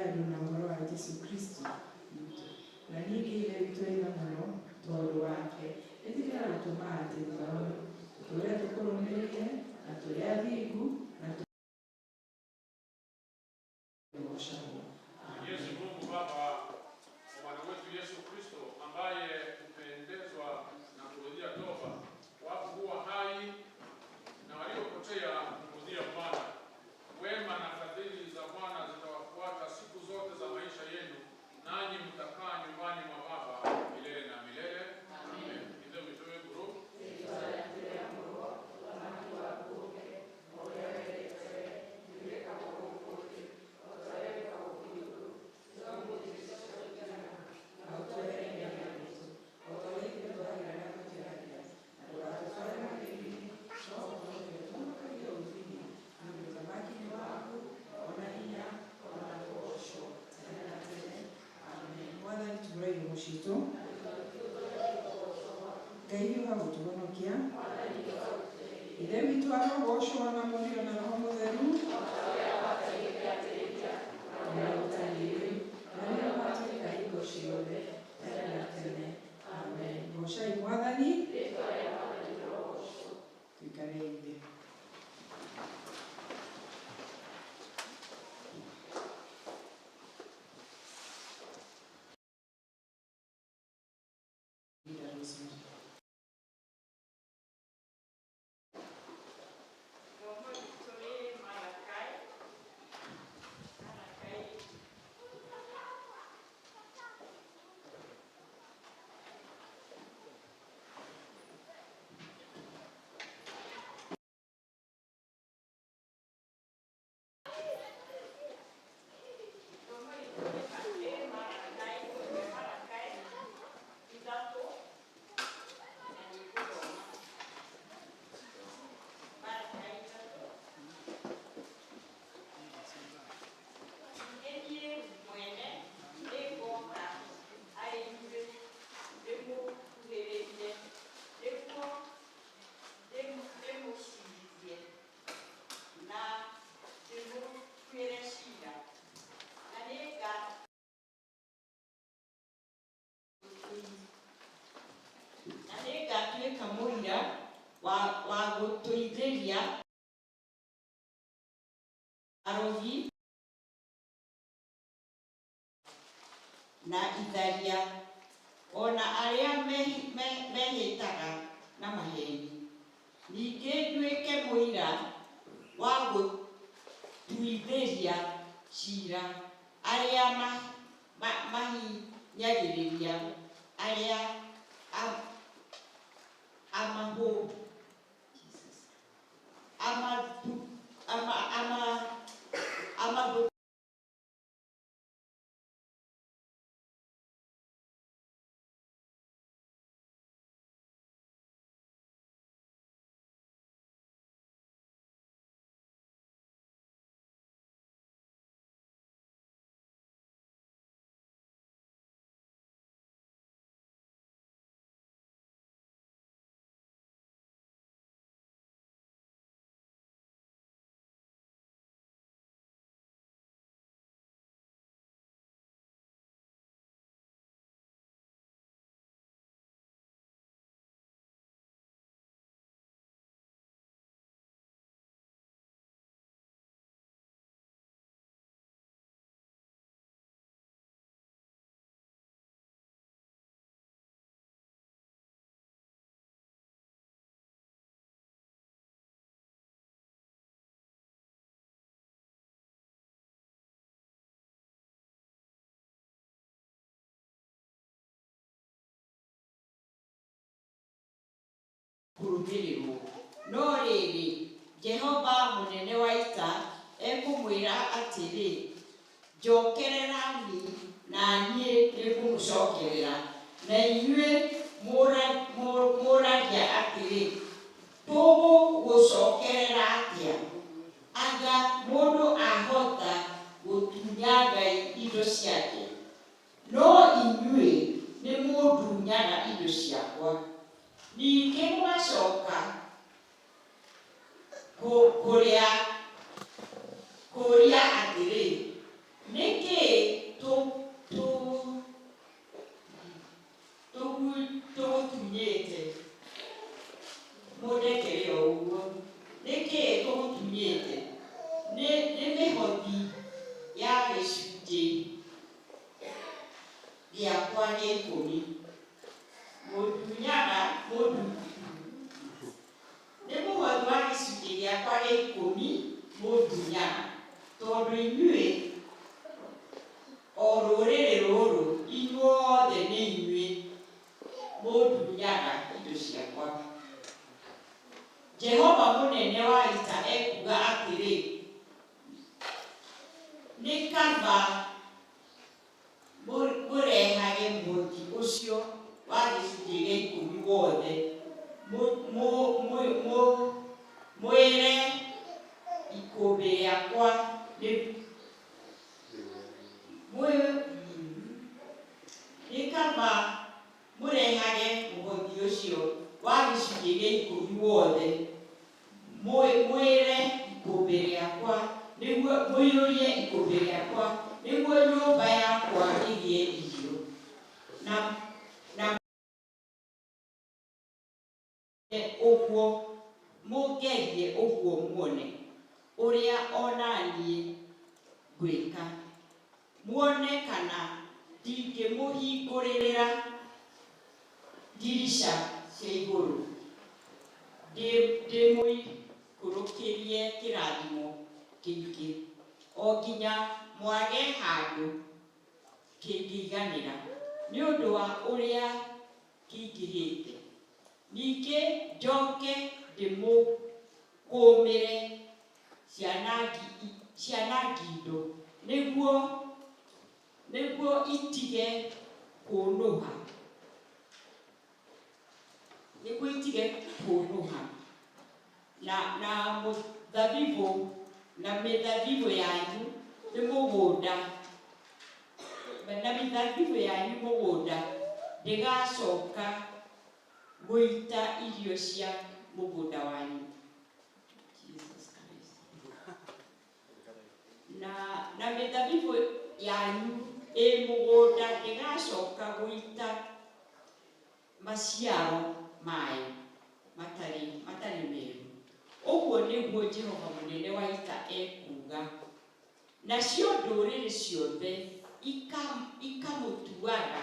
andũ na ũhoro wa Jesũ Kristo witũ. Na ningĩ ithe witũ wĩna mũno tondũ wake ĩtigĩra gũtũma atĩ tũrĩa tũkũrũmĩrĩire na tũrĩa athingu na Mwenyezi Mungu Baba wa Bwana wetu Yesu Kristo, ambaye hupendezwa na kurudia toba wafu huwa hai na waliopotea kurudia Bwana. Wema na fadhili za Bwana zitawafuata siku zote za maisha yenu, nanyi mtakaa nyumbani mwa Baba milele na milele. Amen. Ndio mitoe guru. Citũ Ngai ũgagũtũhonokia. Ithe witũ arogocwo na Mũriũ na Roho Mũtheru na ũtanĩrĩ na rĩrĩa matũĩka hingo ciothe tene na tene. Amen. Gocai Mwathani. Tũikare ithe. wa gũtũithĩria arogi na itharia ona arĩa mehĩtaga na maheni. Ningĩ nduĩke mũira wa gũtuithĩria cira arĩa mahinyagĩrĩria arĩa kurugĩrĩrwo. No rĩrĩ, Jehova mũnene wa ita ekũmwĩra atĩrĩ, njokererani na niĩ nĩngũmũcokerera. Na inyuĩ mũragia atĩrĩ, tũgũgũcokerera atĩa? Anga mũndũ ahota gũtunya Ngai indo ciake? No inyuĩ nĩmũndunyaga indo ciakwa. Ningĩ mũgacoka kũrĩa atĩrĩ, nĩkĩ mĩhothi ya gĩcunjĩ gĩakwa gĩa 10. Mũndunyaga nĩ mũhothi wa gĩcunjĩ gĩakwa gĩa 10 mũndunyaga, tondũ inyuĩ o rũrĩrĩ rũrũ inyuothe nĩ inyuĩ mũndunyaga indo ciakwa. Jehova mũnene wa ita ekuga atĩrĩ, nĩ kaba mũrehage mũhothi ũcio wa gĩcunjĩ gĩa 10 wothe, mwĩre ikũmbĩ rĩakwa nĩ kaba mũrehage mũhothi ũcio wa gĩcunjĩ gĩa 10 wothe, mwĩre ikũmbĩ rĩakwa, nĩguo mũiyũrie ikũmbĩ rĩakwa, nĩguo nyũmba yakwa ĩgĩe irio. Na ũguo mũngerie ũguo muone ũrĩa onaniĩ gwĩka, muone kana ndingĩmũhingũrĩra ndirica cia igũrũ, ndĩmũikũrũkĩrie kĩrathimo kĩingĩ, o nginya mwage handũ kĩngĩiganĩra nĩ ũndũ wa ũrĩa kĩingĩhĩte. Ningĩ njoke ndĩmũkũmĩre cianangi indo, nĩguo itige kũnũha, na mĩthabibũ yanyu nĩ mũgũnda, ndĩgacoka gũita irio cia mũgũnda wanyu. Na mĩthabibũ yanyu ĩ mũgũnda ndĩgacoka gũita maciaro mayo matarĩ meru. Ũguo nĩguo Jehova mũnene wa ita ekuga. Nacio ndũrĩrĩ ciothe ikamũtuaga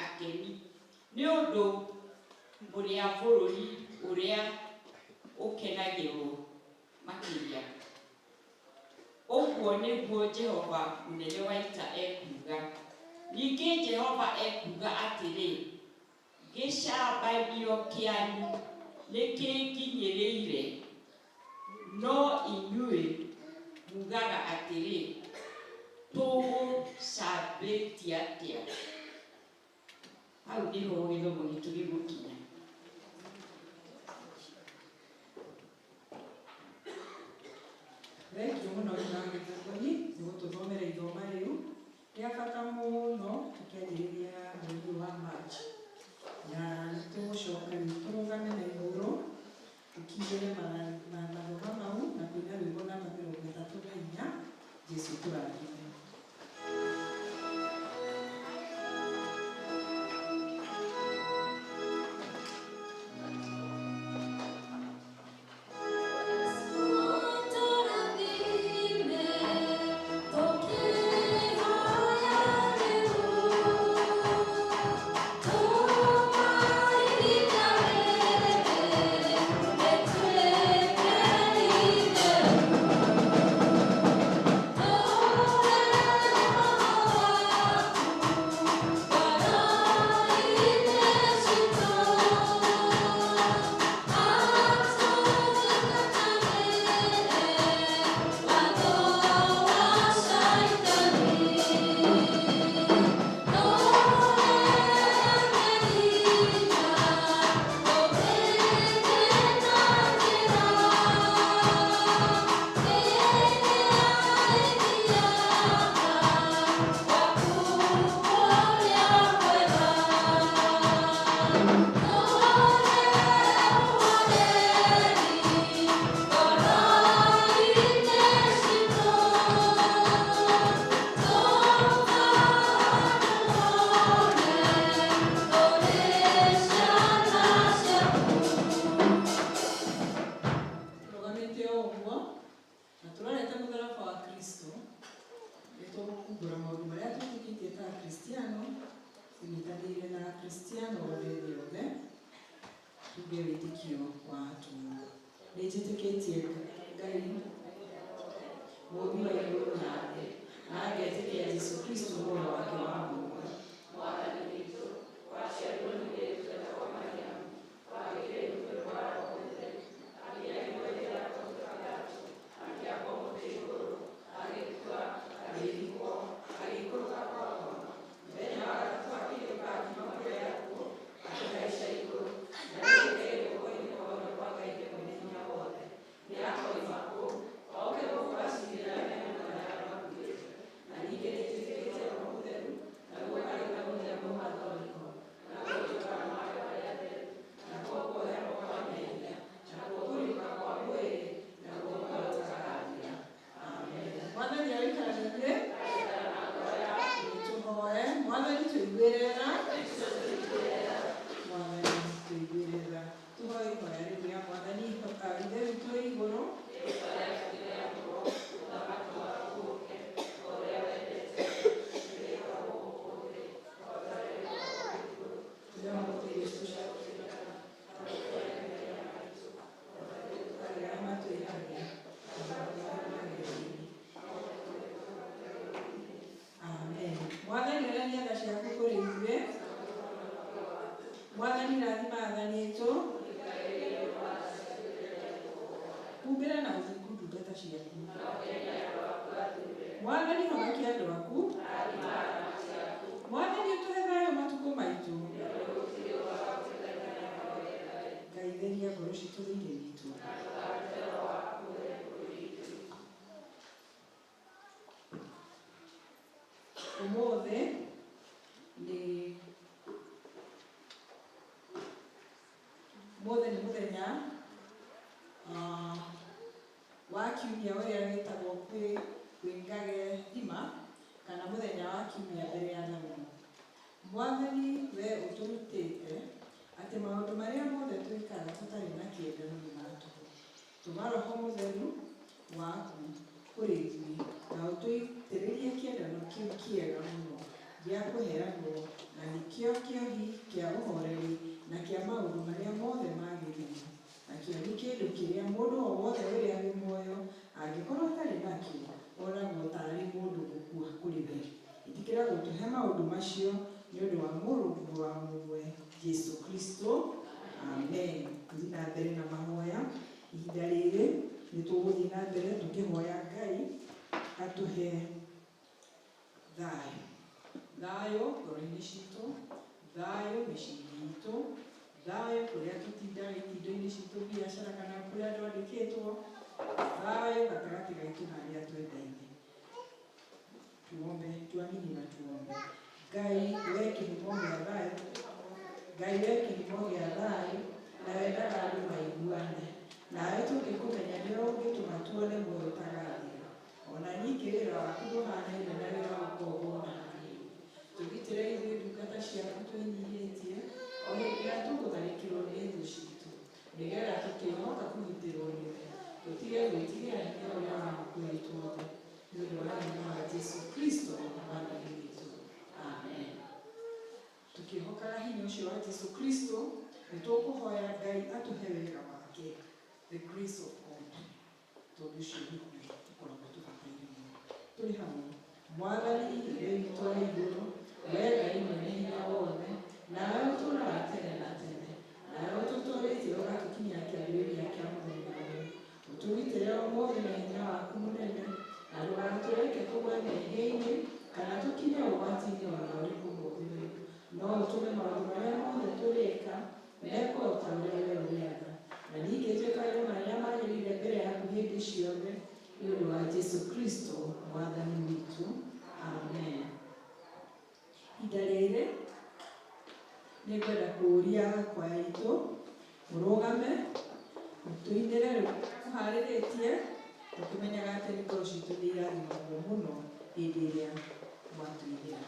akeni, nĩ ũndũ mũrĩ a bũrũri ũrĩa ũkenagĩrwo makĩria. Ũguo nĩguo Jehova mũnene wa ita ekuga. Ningĩ Jehova ekuga atĩrĩ, gĩcambanio kĩanyu nĩ kĩnginyĩrĩire, no inyuĩ mugaga atĩrĩ, tũgũcambĩtie atĩa? Hau nĩho gĩthomo gitũ gĩgũkinya. Thengiũ mũno na Gĩthũngũri nĩ gũtũthomera ithoma rĩu rĩa bata mũno tũkĩanjĩrĩria mweri wa Machi. Na nĩtũgũcoka tũrũgame na igũrũ tũkimbĩre mathomo mau na kũina rwĩmbo namba 34, Jesũ tũrathime. Tũrathime tuge wĩtĩkio wa atumia. Nĩnjĩtĩkĩtie Ngai mũũmbi wa igũrũ na thĩ, na ngetĩkia Jesũ Kristo mũriũ wake wa mũmwe, Mwathani witũ, waciarirwo nĩ mũirĩtu wa Mariamu, wagĩrĩirwo kwĩrwo wa Roho Mũtheru, akĩagĩrwo rĩrĩa atatu, akĩambwo mũtĩ igũrũ, agĩkua, agĩthikwo, agĩikũrũka kwa ngoma. Mũthenya wa gatatũ akĩriũka akiuma kũrĩ akuũ, akĩhaica igũrũ, na nĩaigĩrĩirwo guoko-inĩ kwa ũrĩo kwa Ngai Mwene-Hinya Wothe. Nĩakoima kũu, oke gũkũ acirĩre arĩa makuĩte. Na ningĩ nĩnjĩtĩkĩtie Roho Mũtheru, naguo kanitha mũtheru Gathoriko, na gũtukana mayo marĩa atheru, nakuo kuoherwo kwa mehia, nakuo kũriũka kwa mwĩrĩ, naguo muoyo ũtakathira. Amen. Mwathani arĩkanĩire tũhoe. Mwathani tũiguĩre tha. Mwathani tũiguĩre tha. Tũhoe ihoya rĩu rĩa Mwathani Ithe witũ wĩ igũrũ. Mwathani ũrĩa nĩ tha ciaku kũrĩ ithuĩ. Mwathani rathima athanĩtwo kumbĩra na ũthingu ndungata ciaku. Mwathani honokia andũ aku. Mwathani ũtũhe thayũ matukũ maitũ. Ngai theria ngoro citũ thĩinĩ witũ. Ũmũthĩ nĩ mũthenya wa kiumia ũrĩa wĩtagwo kwĩngage thima, kana mũthenya wa kiumia mbere ya Thabatũ. Mwathani we ũtũrutĩte atĩ maũndũ marĩa mothe twĩkaga tũtarĩ na kĩendano nĩ ma tũhũ. Tũma Roho Mũtheru waku kũrĩ ithuĩ na ũtũitĩrĩrie kĩendano kĩu kĩega mũno gĩa kũheanwo, na nĩkĩo kĩohi kĩa ũhoreri na kĩa maũndũ marĩa mothe magĩrĩire. Nakĩo nĩ kĩndũ kĩrĩa mũndũ o wothe ũrĩa wĩ muoyo angĩkorwo atarĩ nakĩo oragwo tarĩ mũndũ gũkua kũrĩ we. Ĩtĩkĩra gũtũhe maũndũ macio nĩ ũndũ wa mũrũ wa mũmwe Jesũ Kristo. Amen. Tũthiĩ na mbere na mahoya. Ihinda rĩrĩ nĩ tũgũthiĩ na mbere tũkĩhoya Ngai atũhe thayũ. Thayũ ngoro-inĩ citũ, thayũ mĩciĩ-inĩ itũ, thayũ kũrĩa tũtindaga itindo-inĩ citũ, biacara kana kũrĩa twandĩkĩtwo, thayũ gatagatĩ gaitũ na arĩa twendaine. Tuombe, tuamini na tuombe. Ngai we kĩhumo gĩa thayũ, Ngai we kĩhumo gĩa thayũ, na wendaga andũ maiguane. Nawe tũngĩkũmenya nĩwe ũngĩtũma tuone muoyo ũtagathira. Ona ningĩ wĩra waku ndũhanaine na wĩra wa ũkombo na hanini. Tũgitĩre ithuĩ ndungata ciaku twĩnyihĩtie o hĩndĩ ĩrĩa tũgũtharĩkĩrwo nĩ thũ citũ, nĩgetha tũkĩhoka kũgitĩrwo nĩwe, tũtige gwĩtigĩra hinya ũrĩa wakwĩtwo thĩ, nĩ ũndũ wa hinya wa Jesũ Kristo Mwathani witũ. Amen. Tũkĩhokaga hinya ũcio wa Jesũ Kristo, nĩ tũkũhoya Ngai atũhe wĩra wake, the grace of God. Tondũ ũcio nĩguo tũkoragwo tũbataire mũno. Tũrĩ hamwe. Mwathani Ithe witũ wa igũrũ, wee Ngai Mwene-Hinya Wothe, nawe ũtũũraga tene na tene, nawe ũtũtũũrĩtie ũgatũkinyia kĩambĩrĩria kĩa mũthenya ũyũ. Ũtũgitĩre ũmũthĩ na hinya waku mũnene, na ndũgatũreke tũgwe mehia-inĩ kana tũkinye ũgwati-inĩ ona ũrĩkũ mũũthĩ. No ũtũme maũndũ marĩa mothe tũrĩka mekwo o ta ũrĩa wee ũrenda, na ningĩ twĩkage marĩa magĩrĩire mbere yaku hĩndĩ ciothe, nĩ ũndũ wa Jesũ Kristo Mwathani witũ. Amen. Ihinda rĩrĩ nĩ ngwenda kũũria kwaya itũ mũrũgame tũinĩre rĩu tũharĩrĩtie, tũkĩmenyaga atĩ nĩ ngoro citũ nĩ irathimagwo mũno hĩndĩ ĩrĩa mwatũinĩra.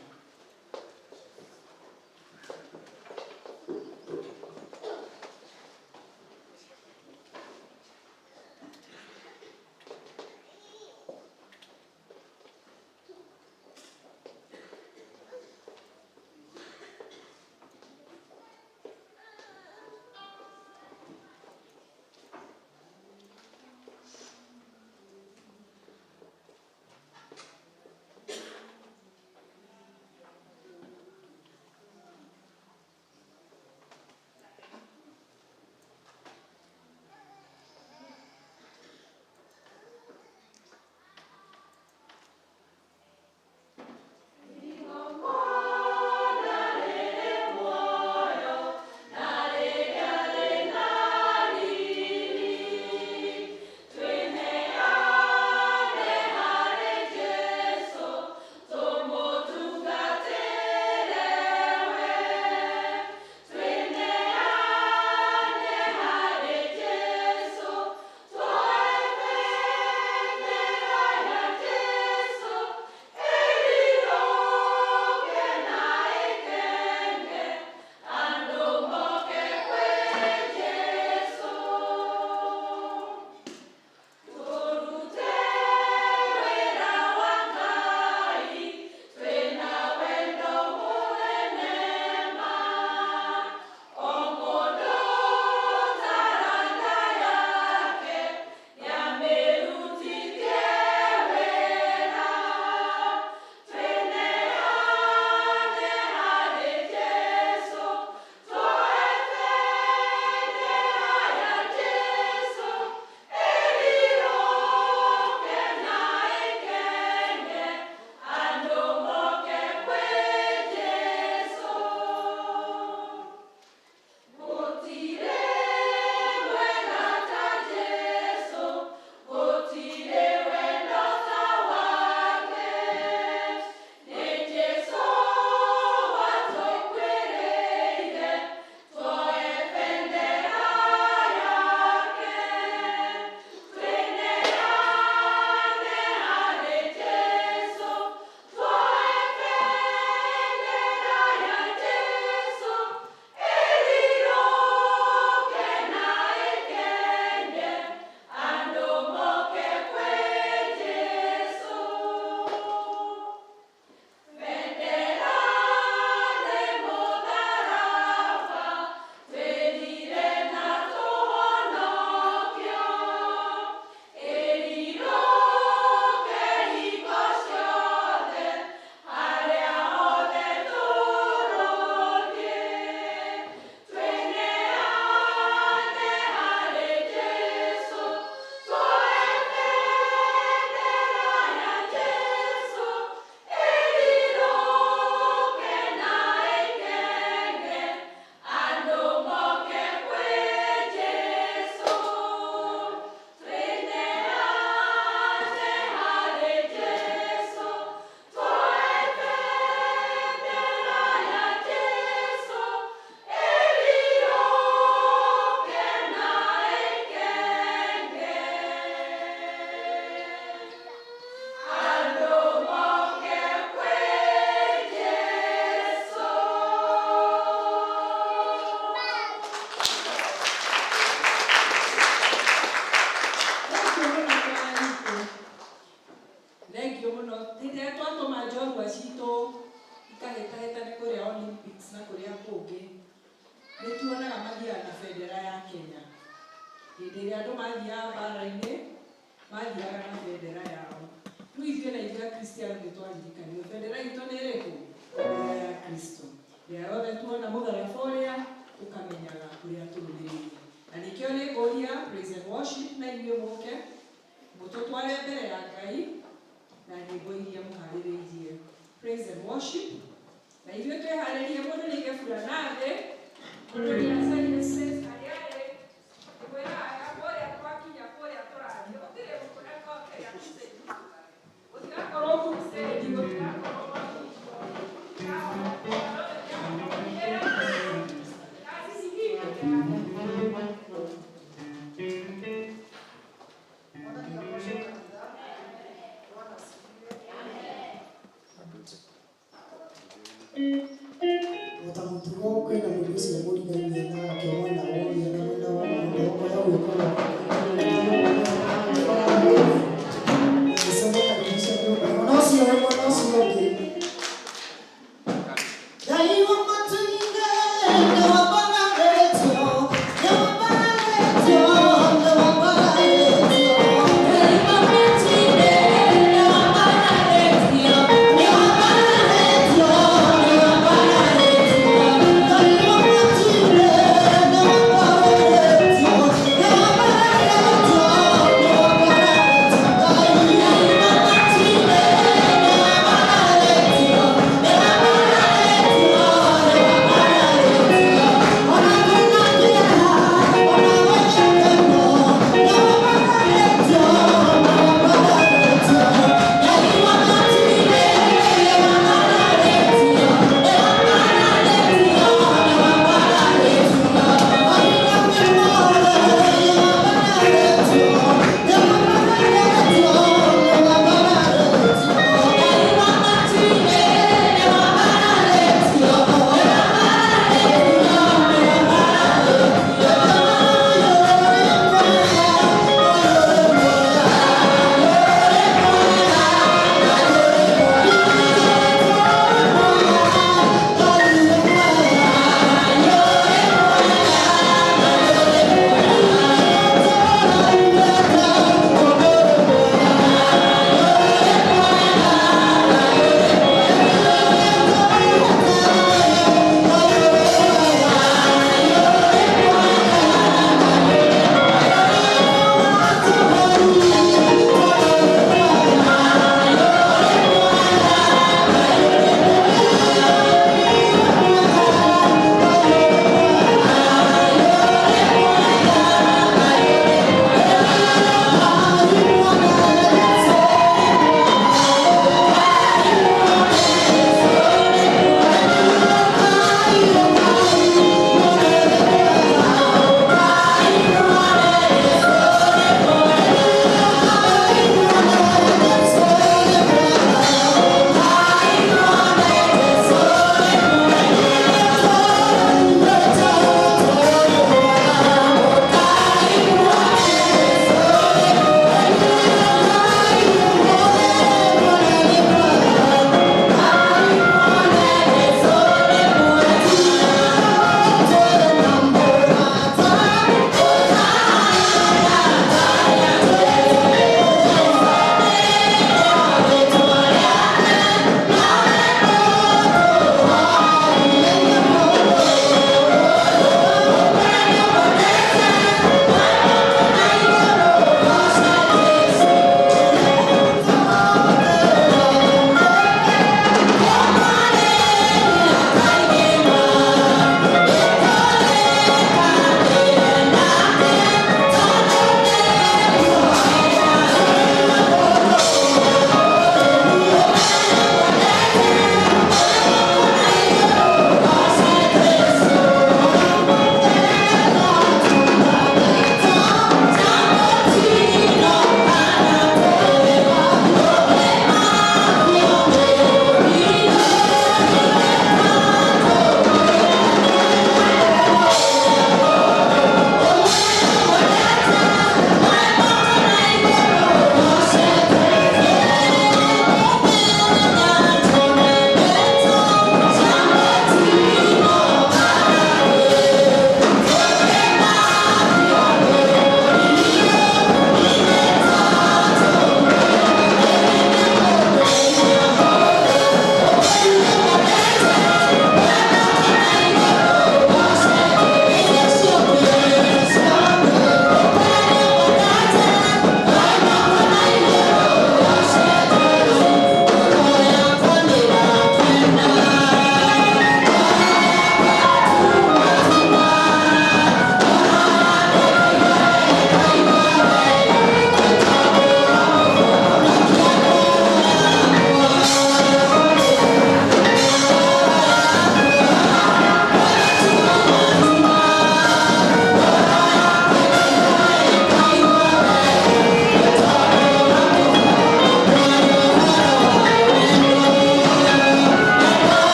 Watamutugo kwenda mũndũ ũcio mũrigania na wake mwana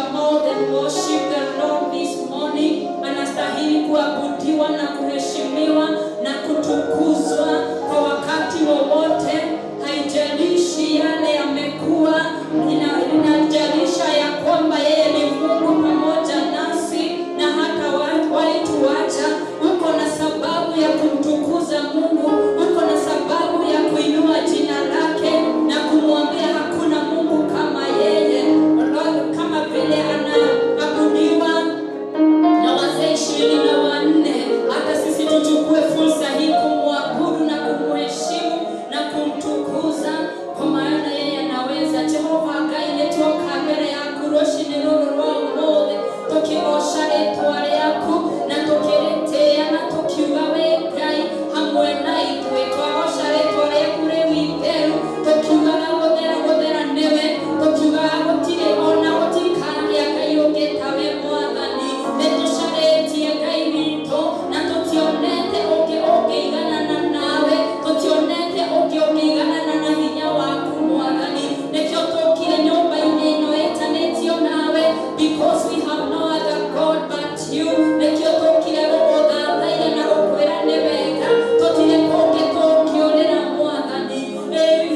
are more than worship the Lord this morning. Anastahili kuabudiwa na kuheshimiwa na kutukuzwa kwa wakati wowote. Haijalishi yale yamekuwa, inajalisha ya kwamba yeye ni Mungu pamoja nasi, na hata walituacha. Uko na sababu ya kumtukuza Mungu, uko na sababu ya kuinua jina lake na kumwambia hakuna Mungu kama yeye. Kama vile anaabudiwa na wazee 24, hata sisi tuchukue fursa hii kumwabudu na kumheshimu na kumtukuza, kwa maana yeye anaweza. Jehova againetoka mbere yaku rucinĩ rũrũ rwa ũmũthĩ, tũkĩgoca rĩĩtwa rĩaku na tũkĩrĩtĩĩa na tũkiuga wĩ Ngai hamwe na ithuĩ. Twagoca rĩĩtwa rĩaku rĩu itheru, tũkiugaga gũthera nĩwe, tũkiugaga gũtirĩ ona gũtikagĩa Ngai ũngĩ tawe Mwathani. Nĩtũcarĩtie Ngai witũ na tũtionete ũngĩ ũngĩiganana nawe, tũtionete ũngĩ ũngĩiganana na hinya waku Mwathani. Nĩkĩo tũkire nyũmba-inĩ ĩno ĩtanĩtio nawe, because we have no other God but you. Nĩkĩo tũkire gũgũthathaiya na gũkwĩra nĩ wega, tũtirĩ kũngĩ tũngĩũrĩra Mwathani.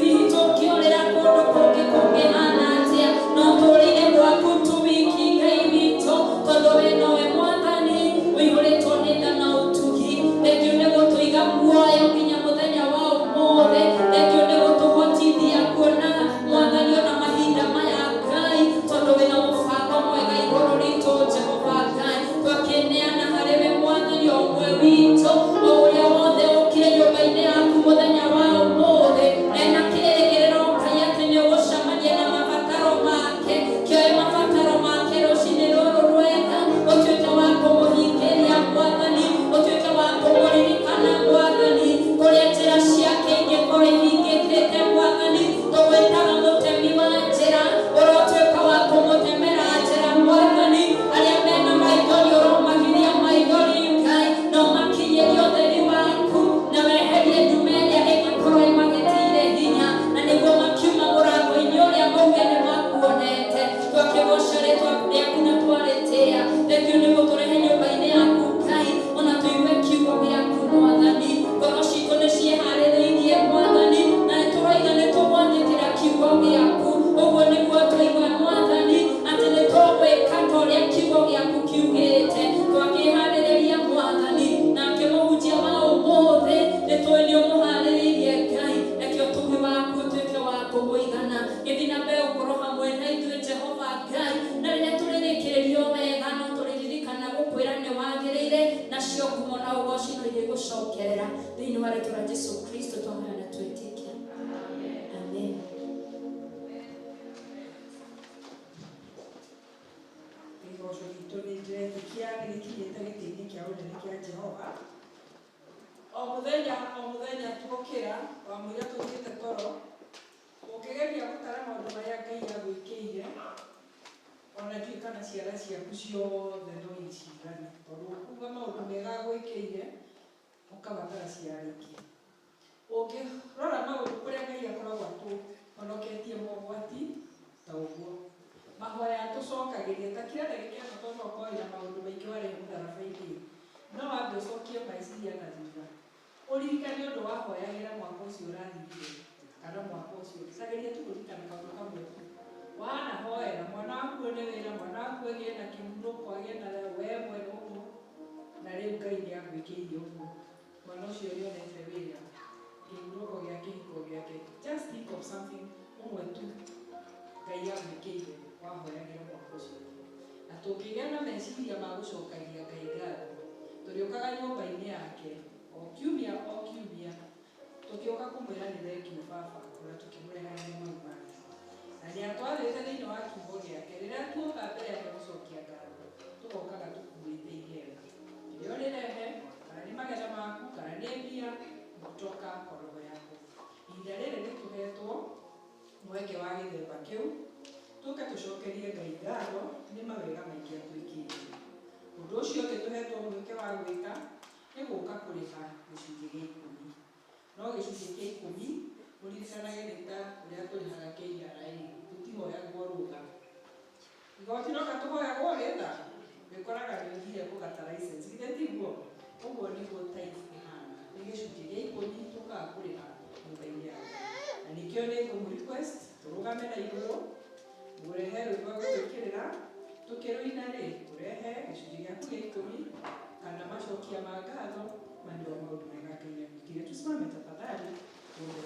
Hihi tũngĩũrĩra kũndũ kũngĩ kũngĩhana atĩa, no tũũrĩre gwaku tu wiki Ngai witũ, tondũ we nowe Mwathani ũihũrĩtwo nĩ tha na ũtugi. Thengiũ nĩ gũtũiga muoyo nginya mũthenya wa ũmũthĩ. Thengiũ nĩ gũtũhotithia kuona Mwathani ona mahinda maya Ngai, tondũ wĩna mũbango mwega igũrũ ritũ Jehova Ngai. Twakĩneana harĩ we Mwathani o ũmwe witũ, o ũrĩa wothe ũkire nyũmba-inĩ yaku mũthenya wa ũmũthĩ, ena kĩrĩgĩrĩro Ngai atĩ nĩ ũgũcemania na mabataro make. Kĩoe mabataro make rũcinĩ rũrũ rwega, ũtuĩke wa kũmũhingĩria Mwathani, ũtuĩke wa kũmũririkana Mwathani, kũrĩa njĩra ciake ingĩkorwo ihingĩkĩte Mwathani. Tũgwĩtaga mũtemi wa njĩra, ũrotuĩka wa kũmũtemera njĩra Mwathani. Arĩa mena maithori ũromagiria maithori Ngai, na ũmakinyĩrie ũtheri waku, na weherie ndume ĩrĩa ĩngĩkorwo ĩmagĩtĩire hinya, na nĩguo makiuma mũrango-inĩ ũrĩa mauge nĩ makuonete. Twakĩgoca rĩĩtwa rĩaku na twarĩtĩĩa. Thengiũ nĩ gũtũrehe nyũmba-inĩ yaku Ngai, ona tũigue kiugo gĩaku Mwathani. Ngoro citũ nĩ ciĩharĩrĩirie Mwathani, na nĩtũroiga nĩtũgwathĩkĩra kiugo gĩaku. Ũguo nĩguo tũigua Mwathani, atĩ nĩtũgwĩka ta ũrĩa kiugo gĩaku kiugĩte. Twakĩharĩrĩria Mwathani, nake mũhunjia wa ũmũthĩ nĩtũĩ nĩũmũharĩrĩirie Ngai, nakĩo tugi waku ũtuĩke wa kũmũigana. Gĩthiĩ na mbere gũkorwo hamwe na ithuĩ Jehova Ngai, na rĩrĩa tũrĩrĩkĩrĩrio wega no tũrĩririkana gũkwĩra nĩ wagĩrĩire, nacio ngumo na ũgoci no irĩgũcokerera. Thĩinĩ wa rĩĩtwa rĩa Jesũ Kristo twahoya na twĩtĩkia. Amen. Igoco ritũ nĩndĩretĩkia nĩrĩkinyĩte gĩtĩ-inĩ kĩa ũnene kĩa Jehova. O mũthenya tuokĩra, wamũira tũthiĩte toro, ũkĩgeria gũtara maũndũ marĩa Ngai agwĩkĩire, ona ndiũĩ kana ciara ciaku ciothe no icigane, tondũ kuuga maũndũ mega agwĩkĩire ũkabatara ciara ingĩ. Ũngĩrora maũndũ kũrĩa Ngai akoragwo atũhonoketie mogwati ta ũguo, mahoya tũcokagĩria ta kĩrĩa gĩkĩana tondũ ũkoira maũndũ maingĩ warehe mũtharaba-inĩ, no wambe ũcokie meciria na thutha, ũririkane ũndũ wahoyagĩra mwaka ũcio ũrathirire, kana mwaka ũcio cageria tu kũririkana kaũndũ kamwe tu wanahoera mwana waku one wĩra, mwana waku agĩe na kĩhurũko, agĩe na wee mwene ũguo, na rĩu Ngai nĩagwĩkĩire ũguo, mwana ũcio nĩonete wĩra, kĩhurũko gĩa kĩhiko gĩake. Just think of something ũmwe tu Ngai agwĩkĩire wahoyagĩra mwaka ũcio. Na tũngĩgĩa na meciria ma gũcokagia Ngai ngatho, tũrĩũkaga nyũmba-inĩ yake o kiumia tũkĩũka kũmwĩra nĩ thengiũ Baba, ona tũkĩmũrehaga mau make. Na nĩatwarĩte thĩinĩ wa kiugo gĩake, rĩrĩa tuoka mbere yake gũcokia ngatho, tũgokaga tũkuĩte igego. Rĩrĩa ũrĩrehe, kana nĩ magetha maku, kana nĩ mbia, gũtoka kwa roho yako. Ihinda rĩrĩ nĩtũhetwo mweke wa gĩthemba kĩu, tũke tũcokerie Ngai ngatho nĩ mawega maingĩ atwĩkĩire. Ũndũ ũcio ũngĩ tũhetwo mweke wa gwĩka nĩ gũka kũrĩha gĩcunjĩ gĩa 10. No gĩcunjĩ gĩa 10 mũririkanage nĩ ta ũrĩa tũrĩhaga KRA, tũtihoyagwo rũtha. igoti no katuhoya gwetha gikoraga ngiye kugata license githetigo uguo ni go tithe ihana ni gicunjĩ gĩa ikũmi tukaga kũrĩha nyũmba-inĩ ya Ngai na nikĩo nĩ request tũrũgame na igũrũ mũrehe rwĩmbo gũtwĩkĩrĩra tũkĩrũina rĩ ũrehe gĩcunjĩ gĩaku gĩa ikũmi kana macokia ma ngatho mandio maũndũ mega Ngai agwĩkĩire. Tusimame tafadhali tuombe.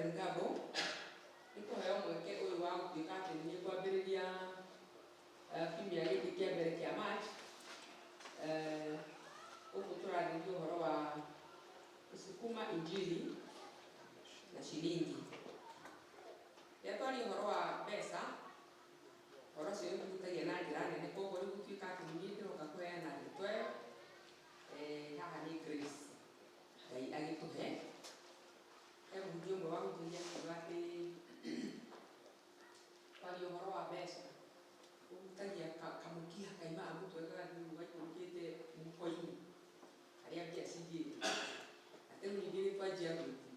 Reverend Gabo nikuheo mweke uyu wa gutuika ati ni kwambiriria kimia giki kia mbere kia March uku turathithia uhoro wa kusukuma injili na shilingi. Yatwari uhoro wa pesa uhoro ucio nĩtũhutagia na njĩra nene, koguo rĩu gũtuĩka atĩ niĩ ndĩroka kũheana rĩtwa haha nĩ Grace Ngai agĩtũhe. He mũhunjia ũmwe wahunjagia akiuga atĩ kwaria ũhoro wa mbeca ũhutagia kamũkiha kaimaga mũtwe gagathiĩ gaikũrũkĩte mũhuko-inĩ harĩa mbia cingĩte, atĩ rĩu ningĩ nĩtwanjia gwĩtia.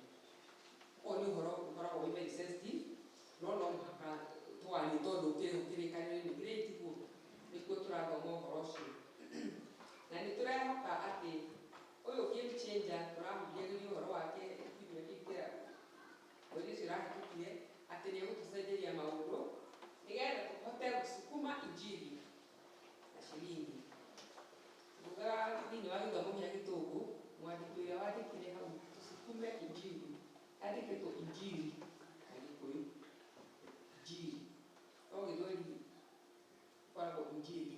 Ũyũ nĩ ũhoro ũkoragwo wĩ very sensitive, no mũhaka tũwarie tondũ kĩrĩkanĩro-inĩ kĩrĩa ĩtigwo nĩkuo tũrathoma ũhoro ũcio. Na nĩtũrehoka atĩ ũyũ game changer tũrahunjagĩria ũhoro wake kiumia gĩkĩ kĩa mweri ũcio ũrahĩtũkire atĩ nĩegũtũcenjeria maũndũ nĩgetha tũhote gũsukuma injili na shilingi. Nguga thĩinĩ wa gĩthomo gĩa Gĩthũngũ, mwandĩki ũrĩa wandĩkire hau tũsukume injili andĩkĩtwo injili na Gĩkũyũ injili, no Gĩthweri gũkoragwo injili,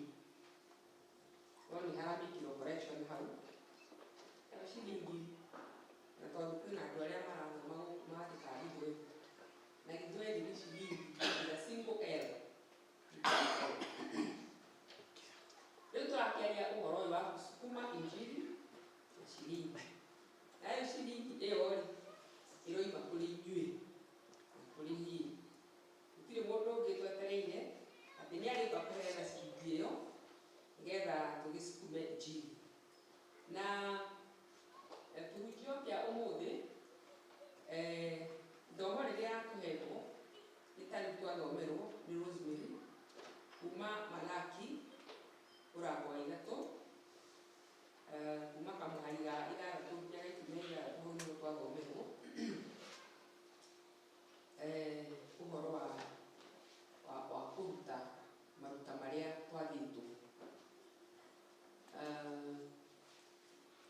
no nĩ haramĩkĩrwo correction hau shilingi, na tondũ kwĩna andũ arĩa marathoma maandĩka Gĩthweri na Gĩthweri nĩ shilingi na single L. Rĩu tũrakĩaria ũhoro ũyũ wa gũsukuma injili na shilingi. Nayo shilingi ĩyo rĩ ĩroima kũrĩ inyuĩ na kũrĩ niĩ. Gũtirĩ mũndũ ũngĩ twetereire atĩ nĩarĩũka kũheana shilingi ĩyo nĩgetha tũgĩsukume injili. Na kĩhunjio kĩa ũmũthĩ ithomo rĩrĩa tũhetwo nĩ ta rĩu twathomerwo nĩ Rosemary kuma Malaki mũrango wa 3 kuma kamũhari ga 6 nginya 16 hau nĩho twathomerwo ũhoro wa kũruta maruta marĩa twathĩtwo.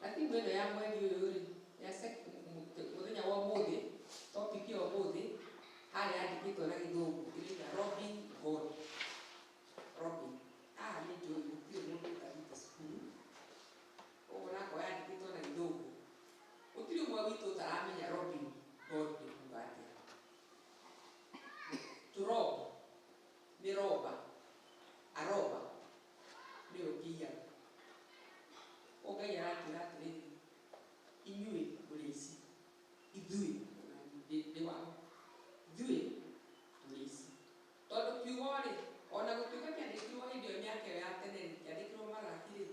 Na timu ĩno ya mweri ũyũ rĩ mũthenya wa ũmũthĩ, topic ya ũmũthĩ harĩa yandĩkĩtwo na Gĩthũngũ ĩrĩga Robbing God. Robbing haha nĩ njũĩ gũtirĩ mũndũ ũtathiĩte cukuru, ũguo nakwa yandĩkĩtwo na Gĩthũngũ gũtirĩ ũmwe witũ ũtaramenya robbing God nĩ kuuga atĩa. To rob nĩ roba, aroba nĩwe ũkĩiyaga. Ngai aratwĩra atĩrĩrĩ, inyuĩ mũrĩ ici, ithuĩ ndĩ wao, ithuĩ tũrĩ ici. Tondũ kiugo rĩ ona gũtuĩka kĩandĩkirwo hĩndĩ ĩyo mĩaka ĩyo ya tene kĩandĩkirwo Malaki rĩ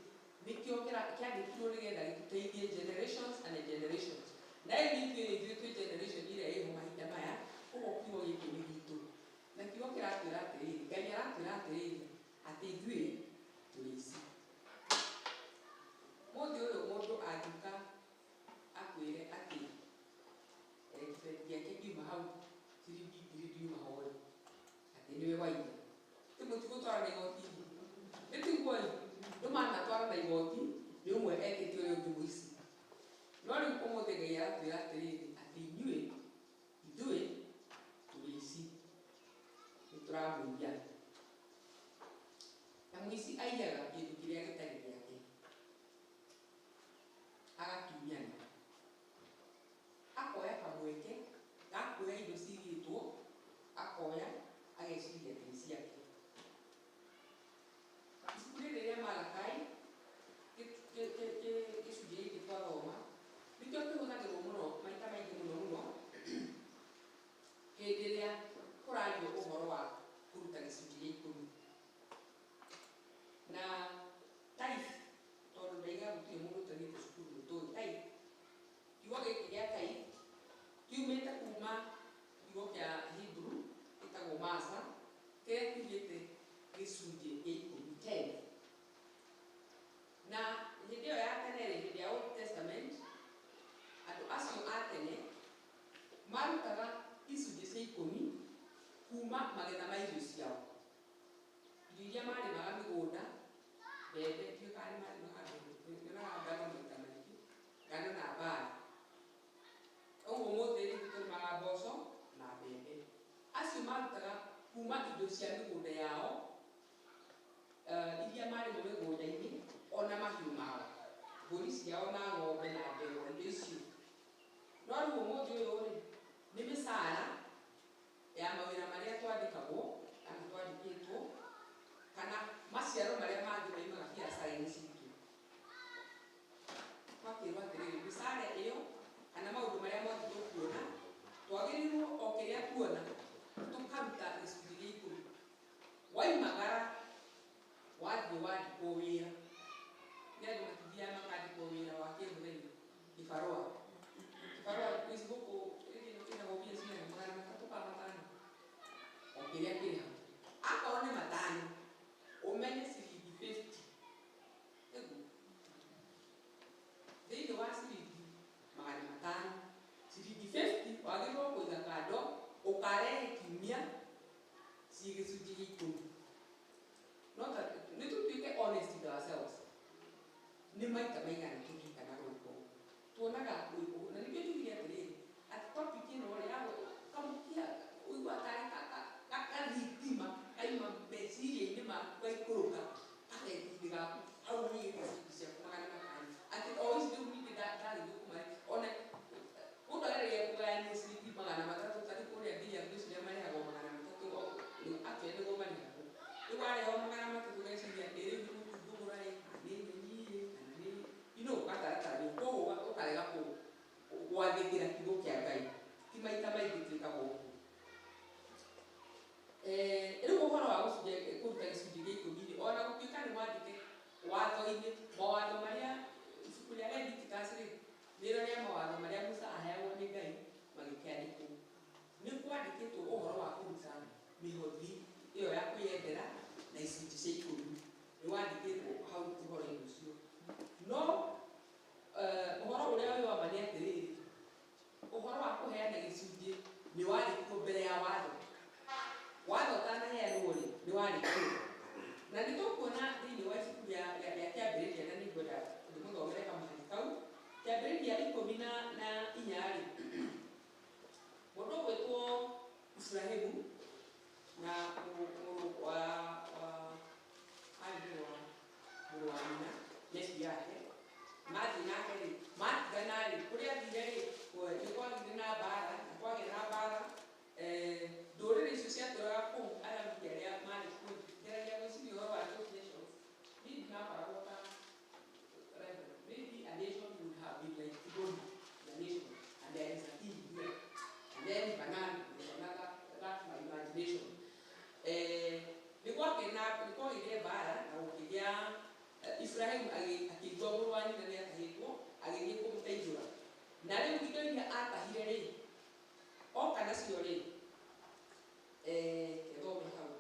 nĩkĩo kĩandĩkirwo nĩgetha gĩtũteithie generations and generations. Na ithuĩ twĩ generation ĩrĩa ĩho mahinda maya, ũguo kiugo gĩkĩ nĩ gitũ. Na kiugo kĩratwĩra atĩrĩrĩ, Ngai aratwĩra atĩrĩrĩ atĩ ithuĩ tũrĩ ici. Mũthĩ ũyũ mũndũ angĩũka akwĩre atĩ kĩbeti gĩake kiuma hau ciringi 1000 ndiuma ho rĩ atĩ nĩwe waiya, ti mũtigũtwara na igoti-inĩ, nĩ tiguo ĩ ndũ manatwara na igoti nĩ ũmwe ekĩte ũrĩa ũngĩ mũici. No rĩu ũmũthĩ Ngai aratwĩra atĩrĩrĩ atĩ ithuĩ tũrĩ ici nĩtũramũiya. Na mũici aiyaga kĩndũ kĩrĩa gĩtarĩ gĩake agatunyana, akoya kamweke gakuoya indo cigĩtwo, akoya ageciria atĩ nĩ ciake. Ibuku rĩrĩ rĩa Malakai gĩcunjĩ gĩkĩ twathoma nĩkĩo kĩhũthagĩrwo mũno maita maingĩ mũno hĩndĩ ĩrĩa kũrario ũhoro wa kũruta gĩcunjĩ gĩa 10. Na tithe, tondũ ndaiga gũtirĩ mũndũ ũtathiĩte cukuru nĩtũĩ tithe, kiugo gĩkĩ gĩa tithe kiumĩte kuma kiugo kĩa Hebrew gĩtagwo masa, kĩrĩa kiugĩte gĩcunjĩ gĩa 10. Na hĩndĩ ĩyo ya tene rĩ, hĩndĩ ya Old Testament, andũ acio a tene marutaga icunjĩ cia 10 kuma magetha ma irio ciao. Irio iria marĩmaga mĩgũnda, mbembe, ndiũĩ kana nĩmarĩmaga ngano maita maingĩ, ngano na mbara. Ũguo ũmũthĩ rĩu tũrĩmaga mboco mbũri ciao na ng'ombe na ndegwa indo icio. No rĩu ũmũthĩ ũyũ rĩ, nĩ mĩcara ya mawĩra marĩa twandĩkagwo kana twandĩkĩtwo kana maciaro marĩa mangĩ maimaga biacara-inĩ citũ. Twakĩrwo atĩrĩrĩ, mĩcara ĩyo kana maũndũ marĩa mothe tũkuona, twagĩrĩirwo o kĩrĩa tuona tũkaruta gĩcunjĩ gĩa 10. Waimagara wathiĩ wandĩkwo wĩra, nĩ andũ matithiaga makandĩkwo wĩra wa kĩmũthenya, gĩbarũa kwĩci gũkũ ĩno mbia cigana 300 o kĩrĩa kĩrĩ hau. Akorwo nĩ 5 ũmenye ciringi 50 thĩinĩ wa ciringi 500, ciringi 50 wagĩrĩirwo kũiga kando ũkarehe kiumia ciĩ gĩcunjĩ gĩa 10. Nĩ tũtuĩke honest with ourselves. Nĩ maita maigana tũririkana gwĩka ũguo? Tuonaga gwĩka ũguo. Na nĩkĩo njugire atĩrĩrĩ, atĩ topic ĩno rĩ ya kamũkia ũigua tarĩ gathitima kaima meciria-inĩ maku gaikũrũka gakethi gaku hau nĩ gĩcunjĩ ciaku 500. Atĩ o ici rĩu ningĩ ndarĩthũkũma ona mũndũ agereire kũgayania ciringi 300 tarĩ kũrĩa nginya andũ icio marĩhagwo 300 akĩenda nĩguo marĩhagwo. Rĩu warĩhwo 300 ũgeciria rĩu ndũgũra nĩ nyeni kana nĩ gatagatara rĩu koguo ũkarega gwathĩkĩra kiugo kĩa Ngai. Ti maita maingĩ twĩkaga ũguo. Rĩu ũhoro wa kũruta gĩcunjĩ gĩa 10 ona gũtuĩka nĩ mwandĩke watho-inĩ, mawatho marĩa ibuku rĩa Leviticus rĩ, nĩrĩo rĩa mawatho marĩa Musa aheagwo nĩ Ngai magĩkĩandĩkwo. Nĩ kwandĩkĩtwo ũhoro wa kũruta mĩhothi ĩyo ya kwĩyendera na icunjĩ cia 10. Nĩ wandĩkĩtwo hau ũhoro-inĩ ũcio. No ũhoro ũrĩa wĩ wama nĩ atĩrĩrĩ, ũhoro wa kũheana gĩcunjĩ nĩ wandĩkwo mbere ya watho. Watho ũtanaheanwo rĩ, nĩ wandĩkwo. Na nĩ tũkuona thĩinĩ wa ibuku rĩa Kĩambĩrĩria, na nĩ ngwenda ndĩmũthomere kamũhari kau. Kĩambĩrĩria 14 rĩ, mũndũ ũgwĩtwo Ibrahimu na mũrũ wa mũrũ wa nyina Yesu yake mathiĩ nake rĩ, matigana rĩ, kũrĩa athire rĩ, nĩ kwagĩire na mbara, na kwagĩa na mbara. Ndũrĩrĩ icio ciatũraga kũu arabu arĩa marĩ kuo, ngeragia gwĩciria ũhoro wa those nations. Maybe a nation would have been like Tigoni, the nation, and there is a king here. And then Banan is another, that's my imagination. Nĩ kwagĩire mbara na gũkĩgĩa Ibrahimu akĩigua mũrũ wa nyina nĩ atahĩtwo, agĩthiĩ kũmũteithũra. Na rĩu indo iria atahire rĩ, oka nacio rĩ, kethome hau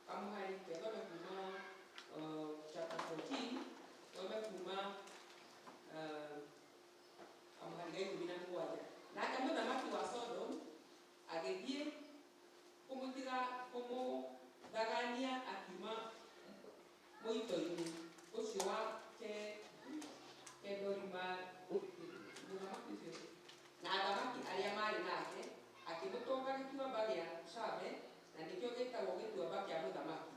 kamũhari, kethome kuma chapter 14, thome kuma kamũhari ga 17. Nake mũthamaki wa Sodom agĩthiĩ kũmũthagania akiuma mũito-inĩ ũcio wa Kedorima mũthamaki ũcio na athamaki arĩa marĩ nake, akĩmũtwara gĩtuamba gĩa Shave, na nĩkĩo gĩtagwo gĩtuamba kĩa mũthamaki.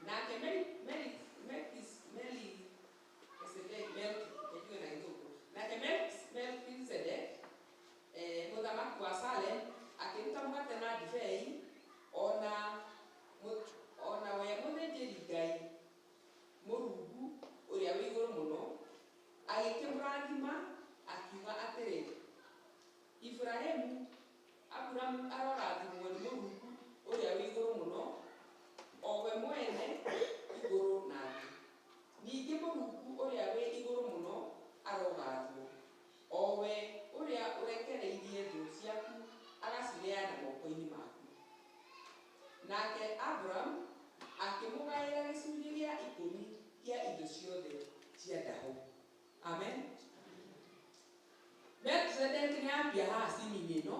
Nake Melkisedek, mũthamaki wa Salem, akĩruta mũgate na ndibei, ona we mũthĩnjĩri Ngai Mũrungu ũrĩa wĩ igũrũ mũno, agĩkĩmũrathima akiuga atĩrĩ, Aburamu arorathimwo nĩ Mũrungu ũrĩa wĩ igũrũ mũno, o we mwene igũrũ na thĩ. Ningĩ Mũrungu ũrĩa wĩ igũrũ mũno arogathwo, o we ũrĩa ũrekereirie thũ ciaku agacineana moko-inĩ maku. Nake Aburamu akĩmũgaĩra gĩcunjĩ gĩa 10 kĩa indo ciothe cia ndaho. Amen. Melkisedeki nĩ ambia haha cini-inĩ ĩno,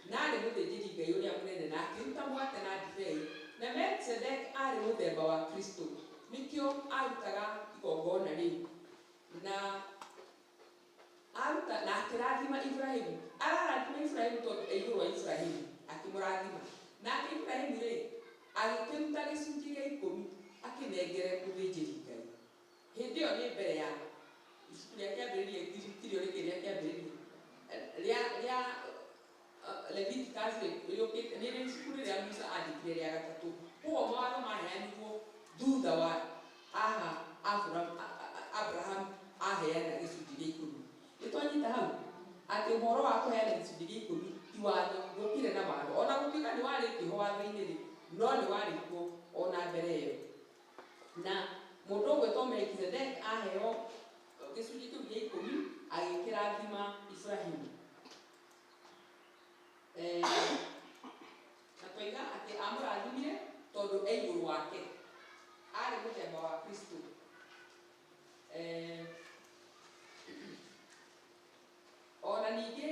na arĩ mũthĩnjĩri Ngai ũrĩa mũnene, na akĩruta mũgate na ndibei. Na Melkisedeki arĩ mũthemba wa Kristo, nĩkĩo arutaga igongona rĩu. Na akĩrathima Ibrahimu. Ararathima Ibrahimu tondũ igũrũ wa Ibrahimu, akĩmũrathima. Nake Ibrahimu rĩ, agĩkĩruta gĩcunjĩ gĩa 10 akĩnengere mũthĩnjĩri Ngai. Hĩndĩ ĩyo nĩ mbere ya icuria kĩambĩrĩria tirio rĩkĩrĩa kĩambĩrĩria rĩa Leviticus rĩũkĩte nĩ ibuku rĩrĩa Musa andĩkire rĩa gatatũ. Koguo mawatho maheanirwo thutha wa Abraham aheana gĩcunjĩ gĩa 10. Nĩtwanyita hau atĩ ũhoro wa kũheana gĩcunjĩ gĩa 10 ti watho, gũkire na watho. Ona gũtuĩka nĩ warĩ kĩho watho-inĩ rĩ, no nĩ warĩ kuo ona mbere ĩyo. Na mũndũ ũgwĩtwo Melkizedeki aheo gĩcunjĩ kĩu gĩa 10 agĩkĩrathima Ibrahimu. Na tũiga atĩ amũrathimire tondũ e igũrũ wake arĩ mũthemba wa Kristo. Ona ningĩ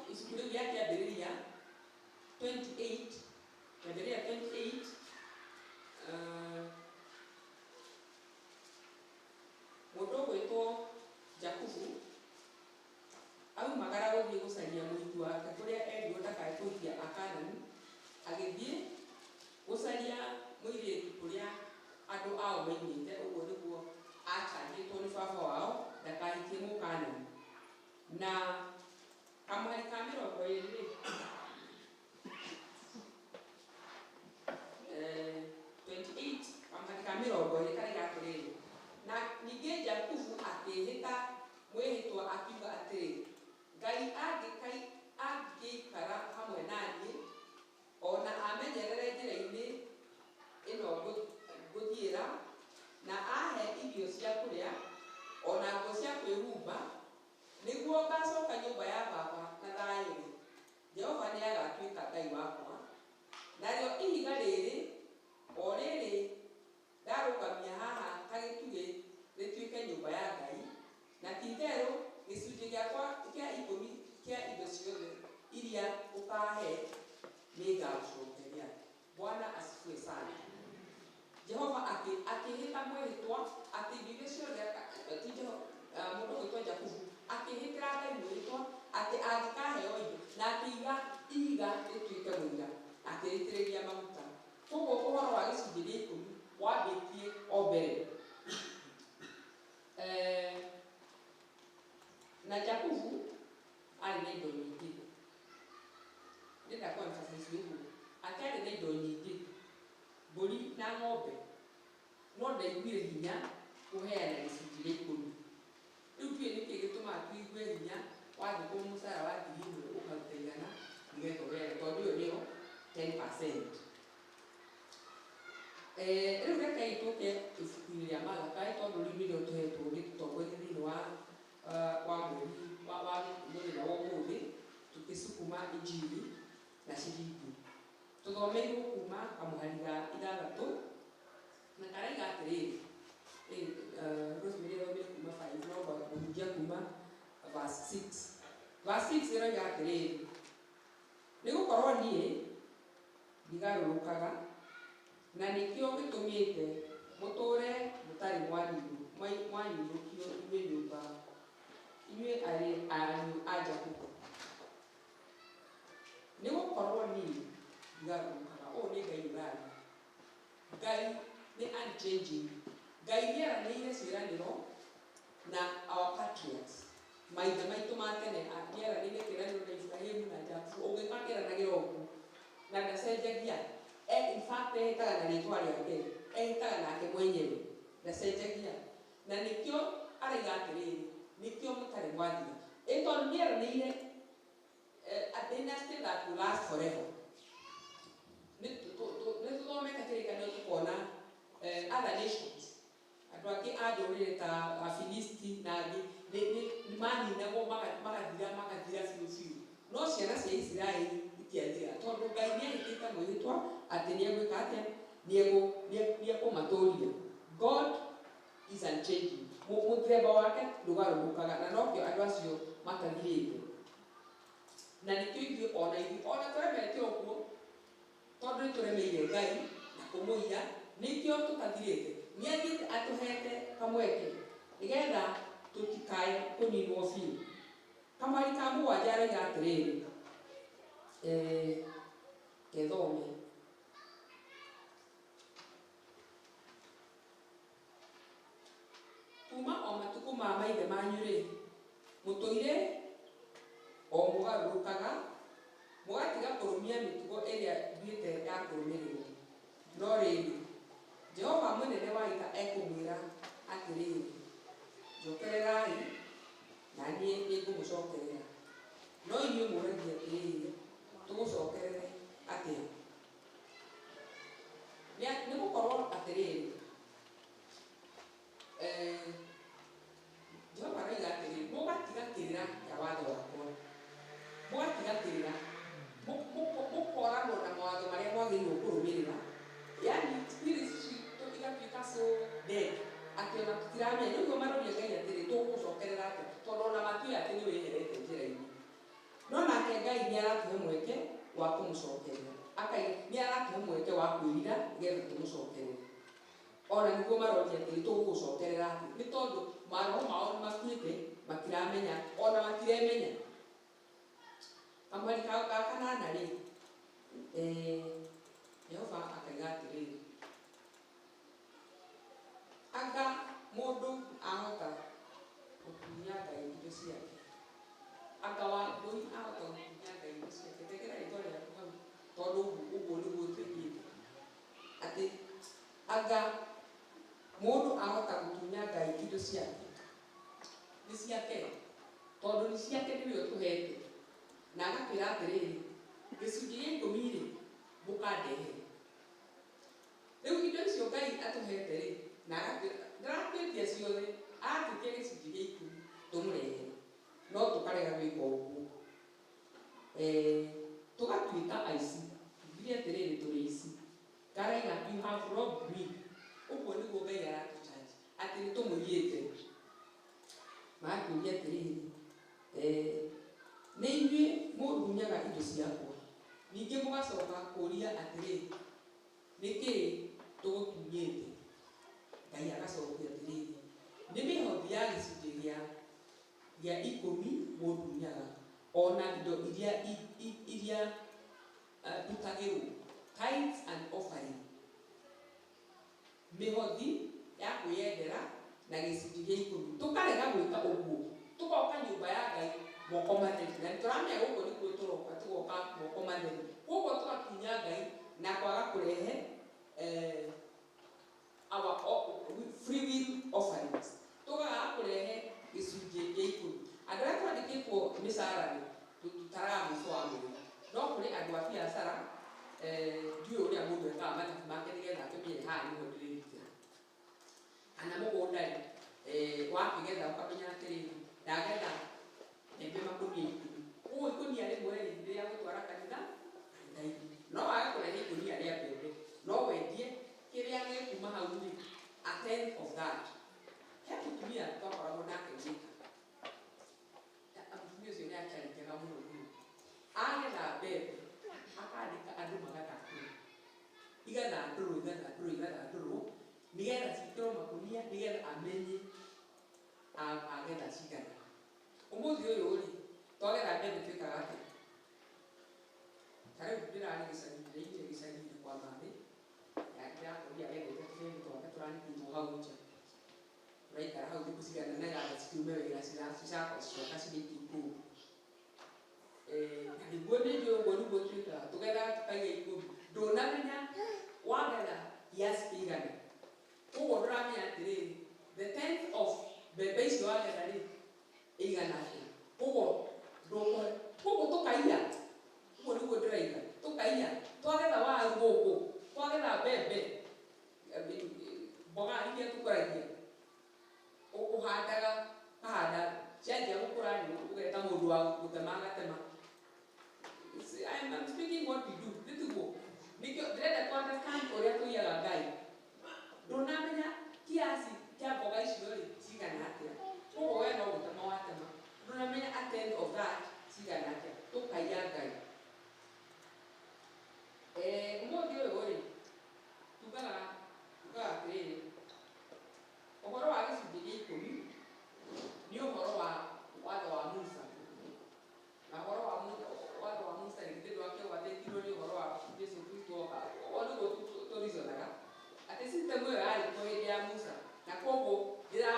ibuku rĩu rĩa kĩambĩrĩria 28 kĩambĩrĩria 28 mũndũ ũgwĩtwo Jakubu aumagara gũthiĩ gũcaria mũhiki wake kũrĩa erirwo ndakae kũhikia Akaanani, agĩthiĩ gũcaria mũirĩtu kũrĩa andũ ao maimĩte. Ũguo nĩguo acangĩtwo nĩ baba wao ndakahikie Mũkaanani. Na kamweri ka 20 28 kamweri ka 20 karĩa atĩrĩrĩ, na ningĩ Jakubu akĩhĩta mwĩhĩtwa akiuga atĩrĩ, Ngai angĩikara hamwe naniĩ ona amenyerere njĩra-inĩ ĩno ngũthiĩra na ahe irio cia kũrĩa ona nguo cia kwĩhumba, nĩguo ngacoka nyũmba ya baba na thayũ, Jehova nĩagatuĩka Ngai wakwa, narĩo ihiga rĩrĩ o rĩrĩ ndarũgamia haha ta gĩtugĩ rĩtuĩke nyũmba ya Ngai, na ti-itherũ gĩcunjĩ gĩakwa kĩa 10 kĩa indo ciothe iria ũkahe nĩngagũcokeria. Bwana asifiwe sana. Jehova akĩhĩta mwĩhĩtwa atĩ indo iria ciothe mũndũ ũgwĩtwo Jakubu akĩhĩtĩra Ngai mwĩhĩtwa atĩ angĩkaheo indo na akĩiga ihiga rĩtuĩke mũira, akĩrĩitĩrĩria maguta. Koguo ũhoro wa gĩcunjĩ gĩa 10 wambĩtie o mbere. Na Jakubu arĩ na indo nyingĩ. Nĩnda emphasize ũguo atĩ arĩ na indo nyingĩ, mbũri na ng'ombe, no ndaiguire hinya kũheana gĩcunjĩ gĩa 10. Rĩu tuĩ nĩkĩ gĩtũmaga tũigue hinya wathiĩ kũ mũcara wa 1,000 ũkaruta 100 nĩgetha ũheane, tondũ ĩyo nĩyo 10%. Rĩu rekei tũke ibuku-inĩ rĩa Malakai, tondũ rĩu nĩrĩo tũhetwo gĩtongoria thĩinĩ wa mũthenya wa ũmũthĩ, tũkĩsukuma injili na ciringi. Tũthomeirwo kuma kamũhari ga 6 na karaiga atĩrĩrĩ, Rosemary thomire kuma 5 no ngũhunjia kuma verse 6. Verse 6 ĩroiga atĩrĩrĩ, nĩgũkorwo niĩ ndigarũrũkaga na nĩkĩo gĩtũmĩte mũtũũre mũtarĩ mwanyinũkio inyuĩ arĩ ariũ a Jakubu. Nĩgũkorwo niĩ ndigarũrũkaga. Ũũ nĩ Ngai ũraria. Ngai nĩ unchanging. Ngai nĩeranĩire ciĩranĩro na our patriarchs, maithe maitũ ma tene, nĩeranĩire kĩĩranĩro na Ibrahimu na Jakubu. Ũngĩka kĩranagĩra ũguo na ndacenjagia. In fact ehĩtaga na rĩtwa rĩake, ehĩtaga nake mwenyewe, ndacenjagia. Na nĩkĩo araiga atĩrĩrĩ, nĩkĩo mũtarĩ mwathira. Tondũ nĩeranĩire a dynasty that will last forever. Nĩtũthomete kĩrĩkanĩro tũkona other nations, andũ angĩ a ndũrĩrĩ ta Afilisti na angĩ nĩmaninagwo magathira biũ biũ, no ciana cia Isiraeli itiathira, tondũ Ngai nĩehĩtĩte mwĩhĩtwa atĩ nĩegwĩka atĩa, nĩekũmatũũria. God is unchanging. Mũthemba wake ndũgarũrũkaga, na nokĩo andũ acio matathirĩte. Na nĩkĩo ithuĩ ona tũremete ũguo, tondũ nĩtũremeire Ngai na kũmũiya, nĩkĩo tũtathirĩte. Nĩathiĩte atũhete kamweke nĩgetha tũtikae kũninwo biũ. Kamweri ka 7 araiga atĩrĩrĩ, kethome kuma o matukũ ma maithe manyu rĩ, mũtũire o mũgarũrũkaga mũgatiga kũrũmia mĩtugo ĩrĩa nduĩte ya kũrũmĩrĩrwo. No rĩrĩ, Jehova mũnene wa ita ekũmwĩra atĩrĩrĩ, njokererai na niĩ nĩngũmũcokerera. No inyuĩ mũragia atĩrĩrĩ, tũgũcokerere atĩa? Nĩ gũkorwo atĩrĩrĩ, Jehova arauga atĩrĩrĩ, mũgatigatĩrĩra ya watho wakwa, mũgatigatĩrĩra mũkoragwo na mawatho marĩa mwagĩrĩirwo kũrũmĩrĩra, yani spirits citũ igatuĩka so dead atĩ ona tũtiramenya. Nĩguo maroria Ngai atĩrĩ, tũgũcokerera atĩa? Tondũ ona matiũĩ atĩ nĩ wĩherete njĩra-inĩ. No nake Ngai nĩ aratũhe mweke wa kũmũcokerera, nĩ aratũhe mweke wa kwĩrira nĩgetha tũmũcokerere. Ona nĩguo maroria atĩrĩ, tũgũcokerera atĩa? Nĩ tondũ maroho mao nĩ makuĩte, matiramenya, ona matiremenya. Kamweri ga kanana rĩ, Jehova akaiga atĩrĩrĩ, anga mũndũ ahota gũtunya Ngai indo ciake, anga Wambũi ahota gũtunya Ngai indo ciake. Tegera rĩtwa rĩaku hau, tondũ ũguo nĩguo twĩkĩte atĩ anga mũndũ ahota gũtunya Ngai indo ciake. Nĩ ciake, tondũ nĩ ciake nĩwe ũtũhete. Na agakwĩra atĩrĩrĩ, gĩcunjĩ gĩa 10 rĩ, mũkandehere. Rĩu indo icio Ngai atũhete rĩ, na ndaratwĩtia ciothe, atũĩtia gĩcunjĩ gĩa 10 tũmũrehere. No tũkarega gwĩka ũguo. Tũgatuĩka aici. Tuuge atĩrĩrĩ, tũrĩ aici. Karaiga, you have robbed me. Ũguo nĩguo Ngai aratũcaji, atĩ nĩ tũmũiyĩte. Makĩũria atĩrĩrĩ, nĩ inyuĩ mũndunyaga indo ciakwa, ningĩ mũgacoka kũũria atĩrĩrĩ, nĩkĩĩ tũgũtunyĩte? Ngai agacokia atĩrĩrĩ, nĩ mĩhothi ya gĩcunjĩ gĩa 10 mũndunyaga, ona indo iria ndutagĩrwo, tithes and offering. Mĩhothi ya kwĩyendera na gĩcunjĩ gĩa 10. Tũkarega gwĩka ũguo, tũgoka nyũmba ya Ngai moko matheri, na nĩtũramenya gũkũ nĩkuo tũgoka moko matheri. Koguo tũgatunya Ngai na kwaga kũrehe our free will offerings. Tũgaga kũrehe gĩcunjĩ gĩa 10. Andũ arĩa twandĩkĩtwo mĩcara-rĩ, tũtaraga mũico wa mweri. No kũrĩ andũ a biacara, ndiũĩ ũrĩa mũndũ ekaga mathabu make nĩgetha akĩmenye haha nĩho ndĩrĩrutĩra. Kana mũgũnda-rĩ, wakĩgetha ũkamenya atĩrĩrĩ, ndagetha mbembe makũnia 10. Ũguo ikũnia rĩmwe-rĩ rĩa gũtwara kanitha, no wage kũrehe ikũnia rĩa mbembe, no wendie kĩrĩa gĩkuma hau-rĩ, a tenth of that. He mũtumia twakoragwo nake Thika. Mũtumia ũcio nĩ acarĩkaga mũno mũno. Agetha mbembe, akandĩka andũ magathandũrwo, igathandũrwo, nĩgetha ciĩkĩrwo makũnia, nĩgetha amenye agetha cigana. Ũmũthĩ ũyũ-rĩ, twagetha mbembe twĩkaga atĩa? Ta rĩu ndĩrarĩ gĩcagi-inĩ kwa maĩ, ndĩrakũria wegete tũbembe twake tũranĩkĩtwo hau nja. Tũraikara hau thikũ cigana nĩgetha cikiume wega cigacoka cigĩikio kũu. Na nĩguo nĩnjũĩ ũguo nĩguo twĩkaga, tũgetha tũkaiga 10. Ndũnamenya wagetha kiasi kĩigana. Koguo ndũramenya atĩrĩrĩ, the tenth of mbembe icio wagetha-rĩ, ĩigana atĩa. Koguo tũkaiya. Ũguo nĩguo ndĩraiga, tũkaiya. Twagetha waru gũkũ, twagetha mbembe, mboga iria tũkũragia, ũhandaga, kahanda, cianjia gũkũra-rĩ, ũgeta mũndũ wa gũtema agatema. I'm speaking what we do. Nĩtiguo. Nĩkĩo ndĩrenda tũ understand ũrĩa tũiyaga Ngai. Ndũnamenya kiasi kĩa mboga icio-rĩ cigana atĩa. Koguo we no gũtema watema. Ndũnamenya a tenth of that cigana atĩa. Tũkaiya Ngai. Ũmũthĩ ũyũ-rĩ, tugaga atĩrĩrĩ, ũhoro wa gĩcunjĩ gĩa 10 nĩ ũhoro wa watho wa Musa. Na ũhoro wa watho wa Musa nĩ kĩndũ gĩatwathĩkirwo nĩ ũhoro wa Jesũ Kristo. Ũguo nĩguo tũriconaga atĩ system ĩyo yarĩ kuo hĩndĩ ya Musa, na koguo ndĩra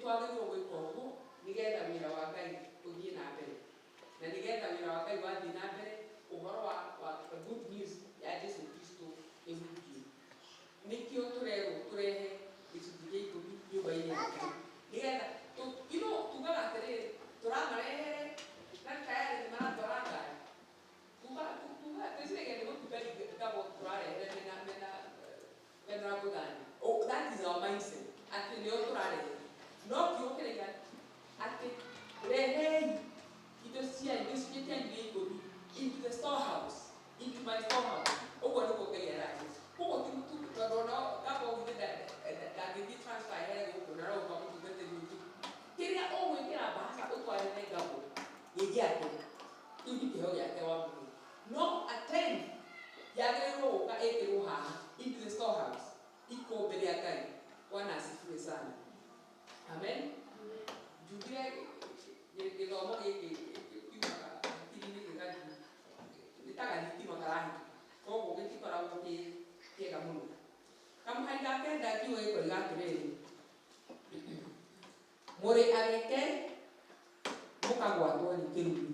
twagĩrĩirwo gwĩka ũguo nĩgetha wĩra wa Ngai ũthiĩ na mbere, na nĩgetha wĩra wa Ngai wathiĩ na mbere, ũhoro wa good news ya Jesũ Kristo ĩhunjio. Nĩkĩo tũrerwo tũrehe gĩcunjĩ gĩa ikũmi nyũmba-inĩ ya Ngai, nĩgetha tugaga atĩrĩrĩ, tũramarehere na tayari nĩ maratwara ngari, twĩciragia nĩ gũtungari ngabo tũrarehere mena gũthani. That is our mindset, atĩ nĩo tũrarehe. No kĩũkĩrĩga atĩ rehei indo cianyu, gĩcunjĩ kĩanyu gĩa ikũmi into the storehouse, into my storehouse. Ũguo nĩguo Ngai aragia. Koguo tondũ ngabo githĩ ndangĩthiĩ transfer ahere gũkũ na roka mũtungatĩri ũngĩ. Kĩrĩa ũgwĩkĩra mbaca ũtwarĩre ngabo gĩgĩake, kĩu nĩ kĩheo gĩake wa mũndũ. No attend yagĩrĩirwo gũka ĩkĩrwo haha into the storehouse, ikũmbĩ rĩa Ngai. Bwana asifiwe sana. Amen. Njugire gĩthomo gĩkĩ kiumaga hakiri-inĩ gĩgathiĩ gĩtaga thitima karahi, koguo gĩtikoragwo kĩega mũno. Kamũhari ga kenda kiuga gĩkoiga atĩrĩrĩ, mũrĩ agĩke mũkagwatwo nĩ kĩrumi.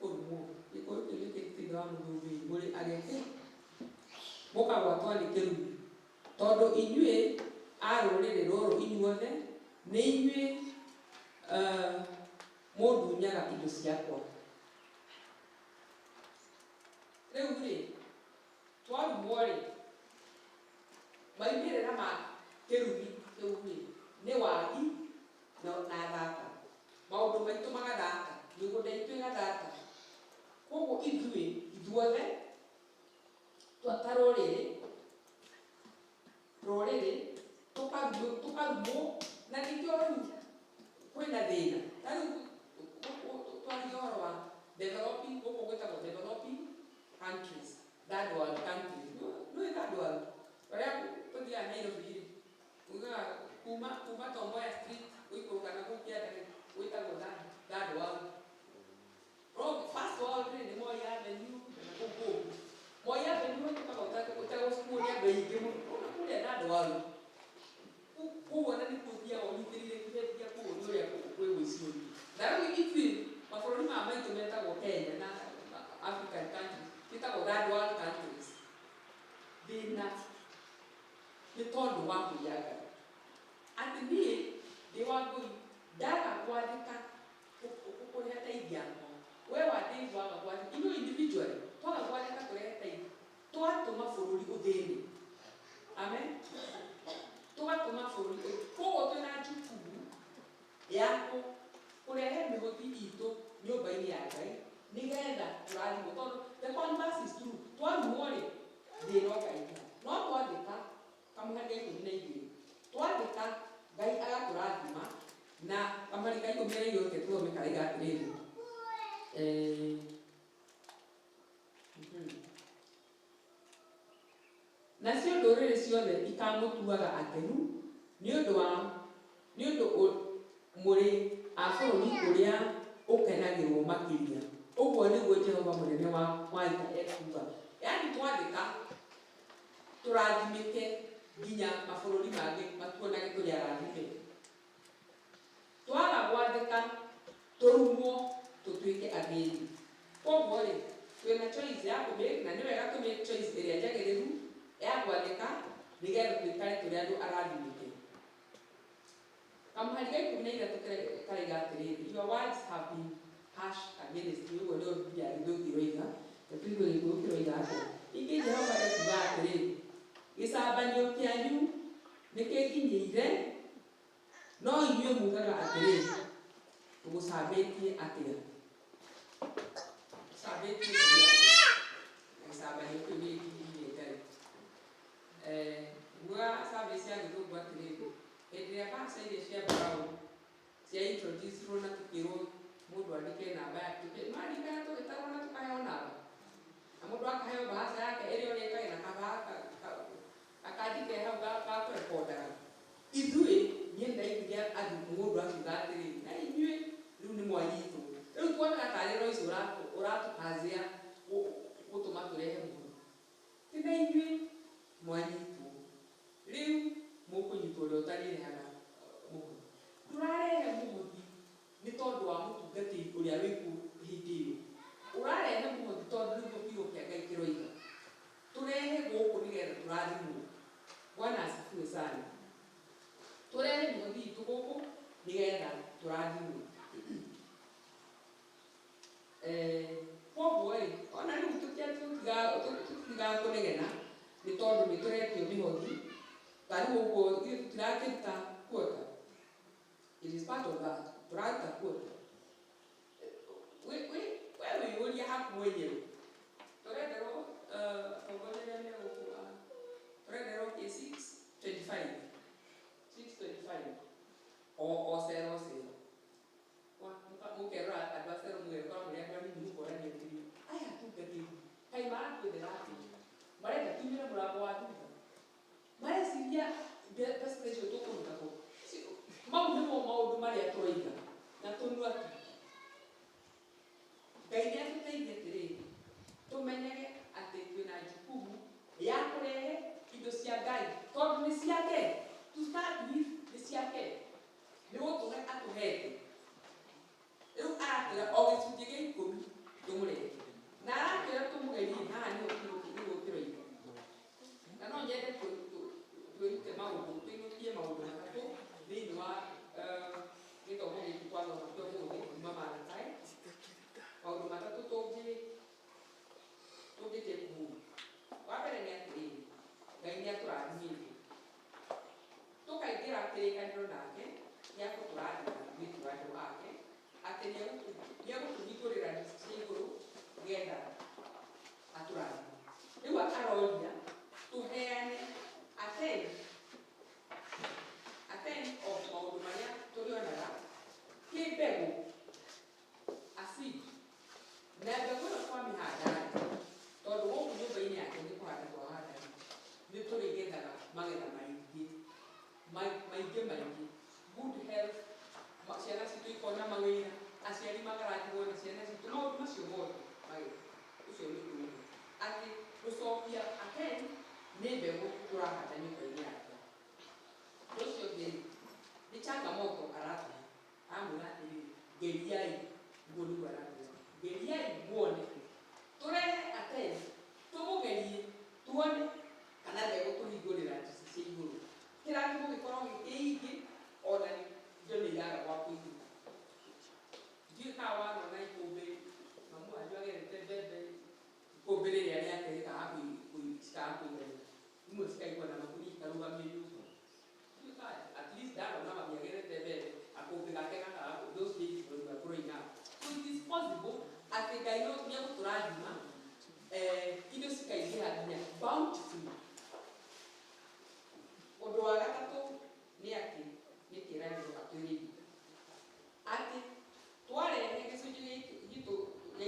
Ũrumwo gĩkũyũ kĩu gĩkĩrutĩire wa mũthũngũ, mũrĩ agĩke mũkagwatwo nĩ kĩrumi, tondũ inyuĩ a rũrĩrĩ rũrũ inyuothe nĩ inyuĩ mũndunyaga indo ciakwa. Rĩu rĩ, twarumwo rĩ, maumĩrĩra ma kĩrumi kĩu rĩ nĩ wagi na thata. Maũndũ maitũ magathata, mĩgũnda itũ ĩgathata. Koguo ithuothe ta rũrĩrĩ tũkarumwo, na nĩkĩo rĩu kwĩna thĩna. Ta rĩu twarĩrie ũhoro wa developing, gũkũ gwĩtagwo developing countries, third world countries. Nĩ third world, ũrĩa tũthiaga Nairobi rĩ, ugaga kuma Tom Mboya Street gũikũrũka na kũu kĩanda gwĩtagwo third world. First world nĩ Moi Avenue na kũu kũngĩ. Moi Avenue ũtagwo cukuru nĩ andũ aingĩ mũno, kũrĩa third world. Koguo na nĩ kũthiaga ũnyitĩrĩire kĩhĩtia kũu nĩ ũrĩa kwĩ wĩici ũyũ. Na rĩu ithuĩ mabũrũri maya maitũ metagwo Kenya na African countries metagwo third world countries. Thĩna nĩ tondũ wa kũiya Ngai. Atĩ niĩ ndĩ Wangũi ndaga gwathĩka kũrĩa teithia akwa, we Wandĩi waga gwathĩka, inyuĩ individually twaga gwathĩka kũrĩa teithia, twatũma bũrũri ũthĩne. Amen. Tũgatũma bũrũri. Koguo twĩna jukumu ya kũrehe mĩhothi itũ nyũmba-inĩ ya Ngai nĩgetha tũrathimwo, tondũ the converse is true. Twarumwo rĩ thĩna ũkaingĩha, no twathĩka kamũhari ga ikũmi na igĩrĩ, twathĩka Ngai agatũrathima. Na kamũhari ga ikũmi na igĩrĩ ũke tũthome karaiga atĩrĩrĩ, nacio ndũrĩrĩ ciothe ikamũtuaga akenu nĩ ũndũ mũrĩ a bũrũri ũrĩa ũkenagĩrwo makĩria. Ũguo nĩguo Jehova mũnene wa ita ekuga. Yaani twathĩka tũrathimĩke nginya mabũrũri mangĩ matuonage tũrĩ arathime. Twaga gwathĩka tũrumwo tũtuĩke athĩni. Koguo rĩ twĩna choice ya kũmake, na nĩ wega tũmake choice ĩrĩa njagĩrĩru ya gwathĩka nĩgetha tũikare tũrĩ andũ arathimĩke. Kamũhari ga ikũmi na ithatũ karaiga atĩrĩrĩ, your words have been harsh against me. Ũguo nĩ Biblia ya Gĩthũngũ ĩroiga, na tũigue Gĩkũyũ kĩroiga atĩa. Ningĩ Jehova ekuga atĩrĩrĩ, gĩcambanio kĩanyu nĩkĩnginyĩire, no inyuĩ mugaga atĩrĩrĩ, tũgũcambĩtie atĩa? Tũcambĩtie atĩa? Gĩcambanio kĩu nĩkĩnginyĩire Ngai. Nguga service ya Gĩthũngũ atĩrĩrĩ, hĩndĩ ĩrĩa mbaca iria cia brown cia introduce na tũkĩrwo mũndũ andĩke namba yake, marikana tũgĩtarwo na tũkaheo namba, na mũndũ akaheo mbaca yake ĩrĩa ũrĩkaga na akandĩke hau ga kũrekondaga. Ithuĩ niĩ ndaiguire andũ mũndũ akiuga atĩrĩrĩ, na inyuĩ rĩu nĩ mwanyitwo. Rĩu tuonaga tarĩ Royce ũratũkazia gũtũma tũrehe mũndũ. Ti na inyuĩ mwanyitwo. Rĩu mũkũnyitwo ũrĩa ũtarĩrehaga mũndũ. tũrathiĩ koguo ĩ ona rĩu tũtigaga kũnegena nĩ tondũ nĩ tũretio mĩhothi ta rĩu ũguo tũtirakĩruta kuota. It is part of that. Tũraruta kuota we wĩyũria haku mwenyewe tũrenderwo atongoria arĩa megũkua tũrenderwo kĩ 625 o cero mũkerora andũ a cero mũgekora mũrĩ andũ anini mũkorania atĩrĩ aya atungatĩri kaĩ marakwendera atĩ marenda kiumĩre mũrango wa thutha mareciria mbeca icio tũkũruta kũ. Mau nĩmo maũndũ marĩa tũroiga na tũnua tu. Ngai nĩ atũteithia atĩrĩrĩ tũmenyage atĩ twĩna jukumu ya kũrehe indo cia Ngai tondũ nĩ ciake. To start with nĩ ciake nĩ gũtũhe atũhete. Rĩu aratwĩra o gĩcunjĩ gĩa 10 tũmũrehe na aratwĩra tũmũgerie haha nĩguo kĩroiga. Na no nyende twĩrute maũndũ twĩnũkie maũndũ matatũ thĩinĩ wa gĩthomo gĩkĩ twathoma kĩa ũmũthĩ kuma Malakai. Maũndũ matatũ tũngĩte kũmũthĩ. Wa mbere nĩ atĩrĩrĩ Ngai nĩ atũrathimĩte tũkaingĩra kĩrĩkanĩro nake gĩa gũtũrathima ithuĩ andũ ake atĩ nĩegũtũhingũrĩra cia igũrũ nĩgetha atũrathime. Rĩu aroria tũheane ateni of maũndũ marĩa tũrĩonaga kĩmbegũ acid na mbegũ ĩyo twamĩhanda tondũ gũkũ nyũmba-inĩ yake nĩ kũhanda twahanda nĩ tũrĩgethaga magetha maingĩ good health. Ciana citũ ikona mawĩra aciari makarathimwo na ciana citũ maũndũ macio mothe magetha ũcio nĩ ũndũ atĩ gũcokia ateni nĩ mbegũ tũrahanda nyũmba-inĩ yake. Ũcio ũngĩ nĩ changamoto aratuhe amwĩra atĩrĩrĩ geriai nguo nĩguo aratwĩra geriai muone tũrehe ateni tũmũgerie tuone kana ndegũtũhingũrĩra ndicicio cia igũrũ. Kĩrathimo gĩkorwo gĩkĩingĩ ona indo nĩ iraga gwa kũigĩka. Ndiũĩ kana wanona ikũmbĩ mamu wanyu agerete mbembe ikũmbĩ rĩrĩa rĩake rĩkaga kũigana imwe cikaigua na makũnia ikarũgamio nyũmba. At least ndarona mami agerete mbembe akũmbĩ gake gakaga those days when we were growing up. So it is possible atĩ Ngai nĩ egũtũrathima indo cikaingĩha nginya bountifully. Ũndũ wa gatatũ nĩ atĩ nĩ kĩĩranĩro atwĩrĩire atĩ twarehe gĩcunjĩ gitũ gĩa 10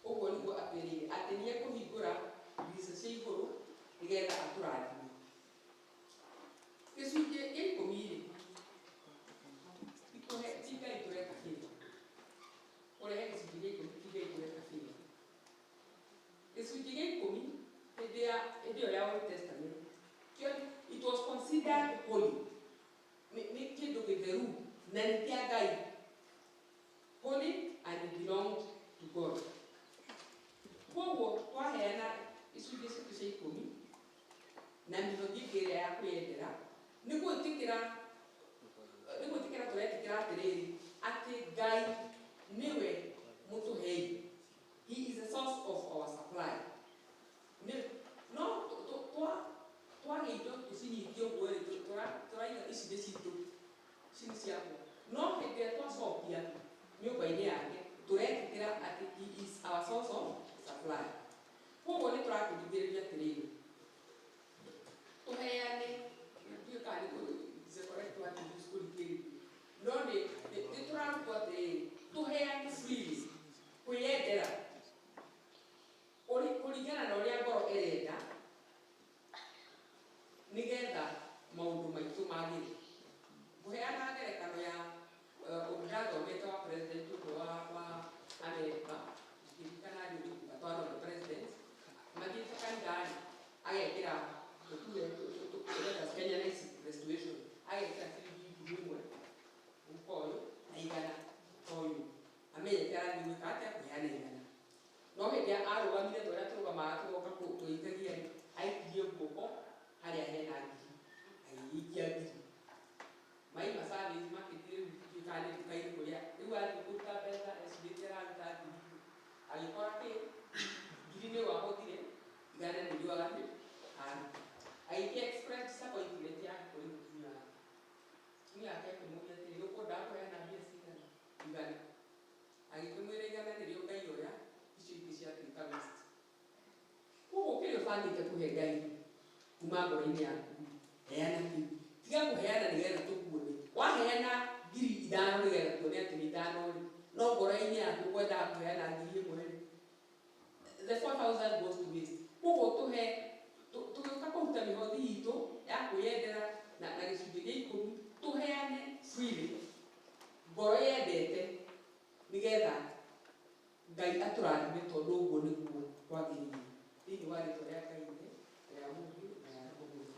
ũguo nĩguo atwĩrĩire atĩ nĩ ekũhingũra ndirica cia igũrũ nĩgetha atũrathime. Gĩcunjĩ gĩa 10 ti Ngai tũreka kĩndũ kũrehe gĩcunjĩ gĩa 10 ti Ngai tũreka kĩndũ. Gĩcunjĩ gĩa 10 hĩndĩ ĩyo ya Old Testament it was considered holy. Nĩ kĩndũ gĩtheru na nĩ kĩa Ngai. Holy and it belonged to God. Koguo twaheana icunjĩ citu cia 10 na mĩhothi ĩrĩa ya kwĩyendera nĩ gwĩtĩkĩra tũretĩkĩra atĩrĩrĩ atĩ Ngai nĩwe mũtũhei. He is the source of our supply. No twagĩa indo tũcinyihie ũguo tũraiga ici nĩ citũ ici nĩ ciakwa no hĩndĩ ĩrĩa agikora ke girine wa hotire igana ndio agate aiki express sako internet yake kwa hiyo ni yake kumuja tele yuko dako yana bia sika igana agikumwere igana ndio gayo ya ishi ya Christ huko kile fani itakuhe gai kumabo ini yako yana kitu tiga kuheana nigetha tukuone waheana ngiri ithano nigetha tuone ati ni ithano no ngoro-ini yaku kwenda kuheana ngiri ĩmwe the 4,000 goes to waste koguo tũgĩũka kũruta mĩhothi itũ ya kwĩyendera na gĩcunjĩ gĩa 10 tũheane freely ngoro yendete nigetha Ngai atũrathime tondũ ũguo nĩguo kwagĩrĩire thĩinĩ wa rĩtwa rĩa Ngai ya Mũriũ na ya Roho Mũtheru.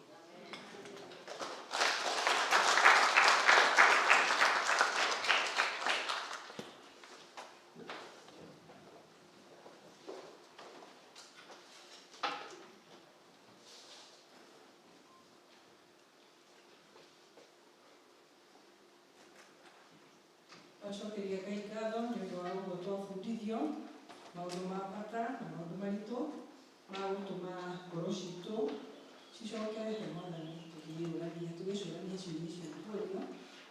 Twacokeria Ngai ngatho nĩ ũndũ wa ũguo twabundithio maũndũ ma bata na maũndũ maritũ ma gũtũma ngoro citũ cicoke he Mwathani tũgĩcũrania ciũria icio tuorio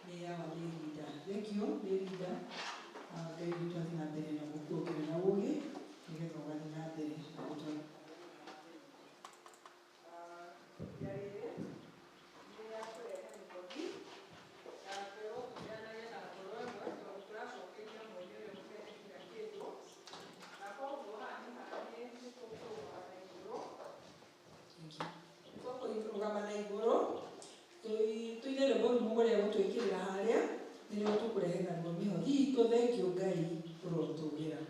nĩ yawa nĩ Linda. Thengio nĩ Linda. Ngai witũ athiĩ na mbere na gũkuongerera ũũgĩ nĩgetha ũgathiĩ na mbere na gũtũra. Thengio Ngai ũrotũgĩra.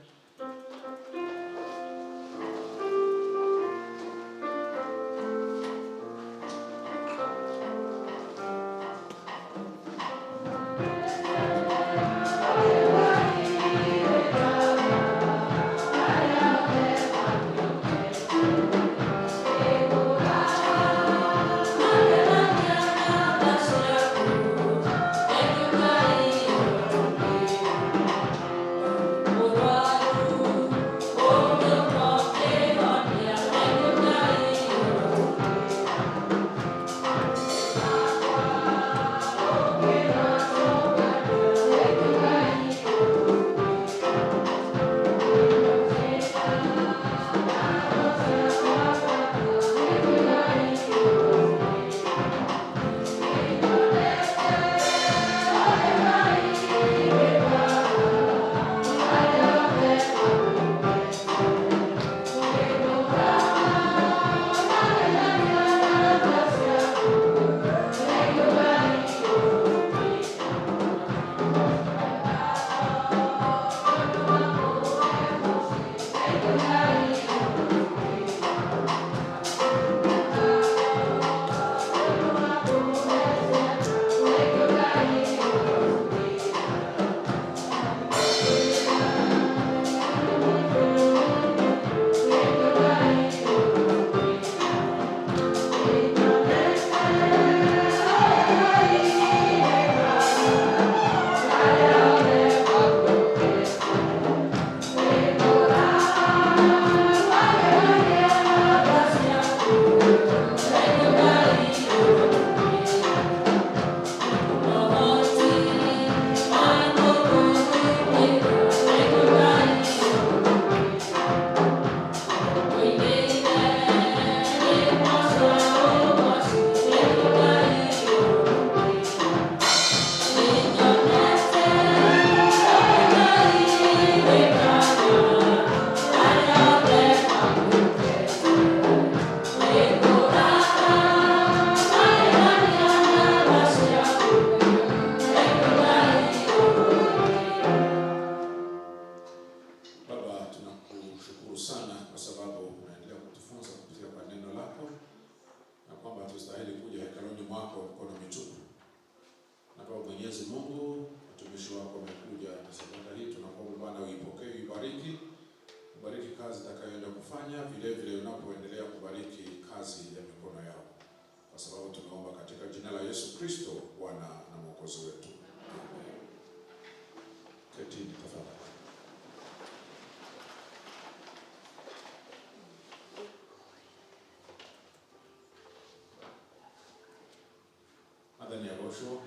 Agosho.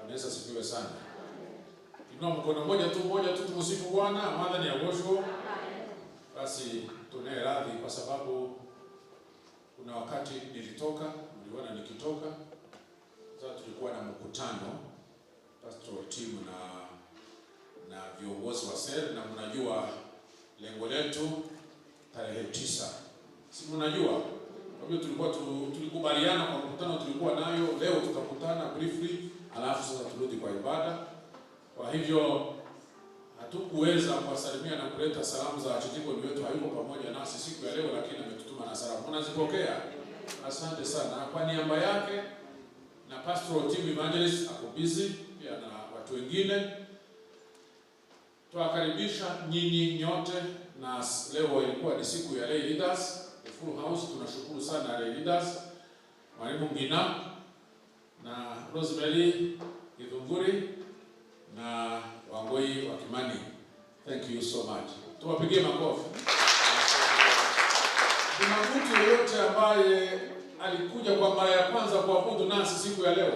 Anaweza sifiwe sana. Inua mkono moja tu tumsifu Bwana. Mada ni Agosho. Basi tunae radhi kwa sababu kuna wakati nilitoka, mliona nikitoka. Sasa tulikuwa na mkutano pastoral team na viongozi wa sel, na mnajua lengo letu tarehe 9. Si mnajua? Kwa hiyo tulikubaliana kwa mkutano tulikuwa nayo, leo tutakutana briefly, alafu sasa turudi kwa ibada. Kwa hivyo hatukuweza kuwasalimia na kuleta salamu za archdeacon wetu, hayuko pamoja nasi siku ya leo, lakini ametutuma na salamu. Mnazipokea? Asante sana. Kwa niaba yake na pastoral team evangelist ako busy pia na watu wengine, tuwakaribisha nyinyi nyote, na leo ilikuwa ni siku ya lay leaders, the full house. Tunashukuru sana lay leaders, Mwalimu Ngina na Rosemary Githunguri na Wangoi wa Kimani. Thank you so much. Tuwapigie makofi. Kuna mtu yeyote ambaye alikuja kwa mara ya kwanza kuabudu nasi siku ya leo?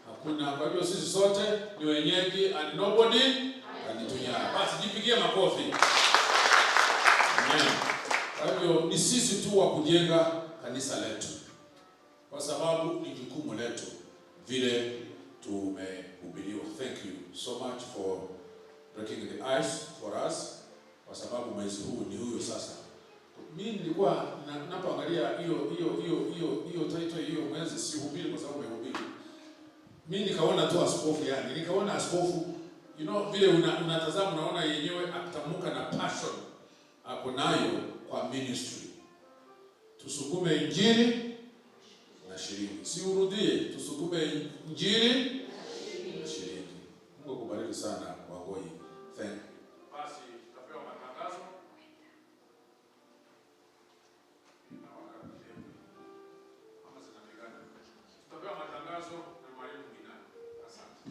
Hakuna. Kwa hiyo sisi sote ni wenyeji and nobody anitunya. Basi jipigie makofi. Amen. Kwa hiyo ni sisi tu wa kujenga kanisa letu, kwa sababu ni jukumu letu vile tumehubiriwa. Thank you so much for breaking the ice for us, kwa sababu mwezi huu ni huyo sasa. Mimi nilikuwa napoangalia hiyo title hiyo mwezi, si hubiri kwa sababu nimehubiri. Mimi nikaona tu askofu, yani nikaona askofu, vile unatazama unaona yenyewe atamuka na passion ako nayo kwa ministry. Tusukume injili na shilingi. Si urudie, tusukume injili na shilingi. Mungu akubariki sana Wangoi. Thank you. Basi tutapewa matangazo. Tutapewa matangazo na Mwalimu Ngina. Asante.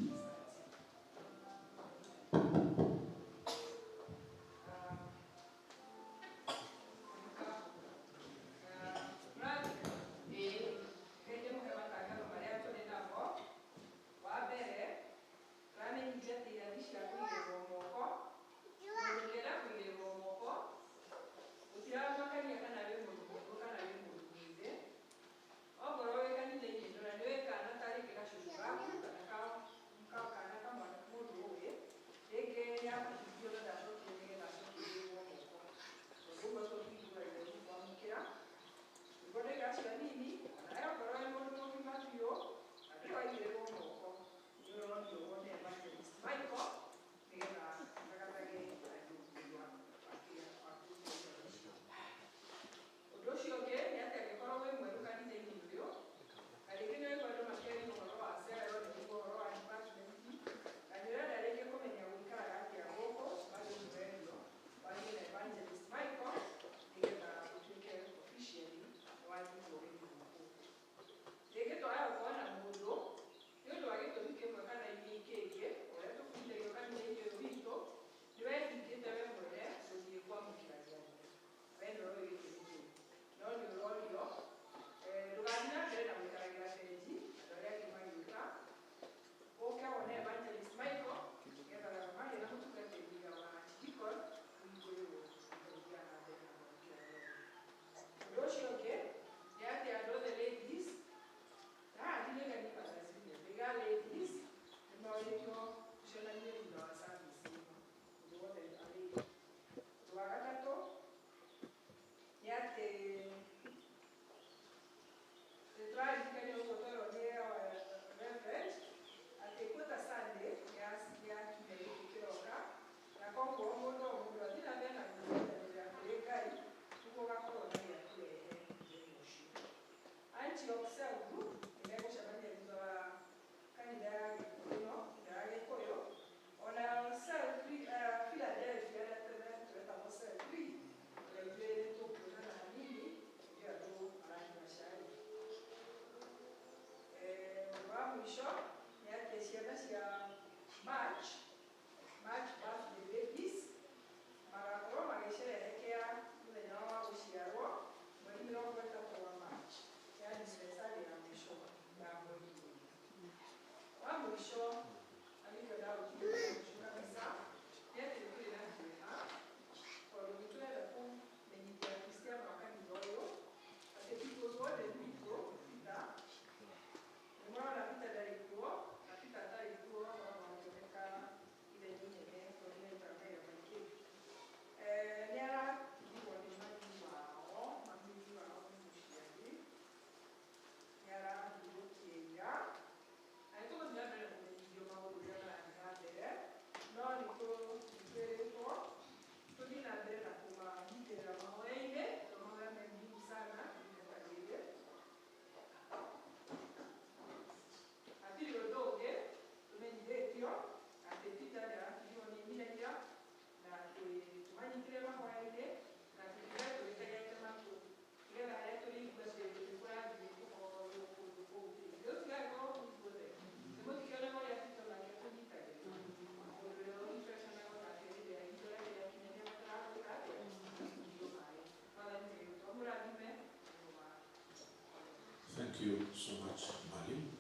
Thank you so much, Mwalimu.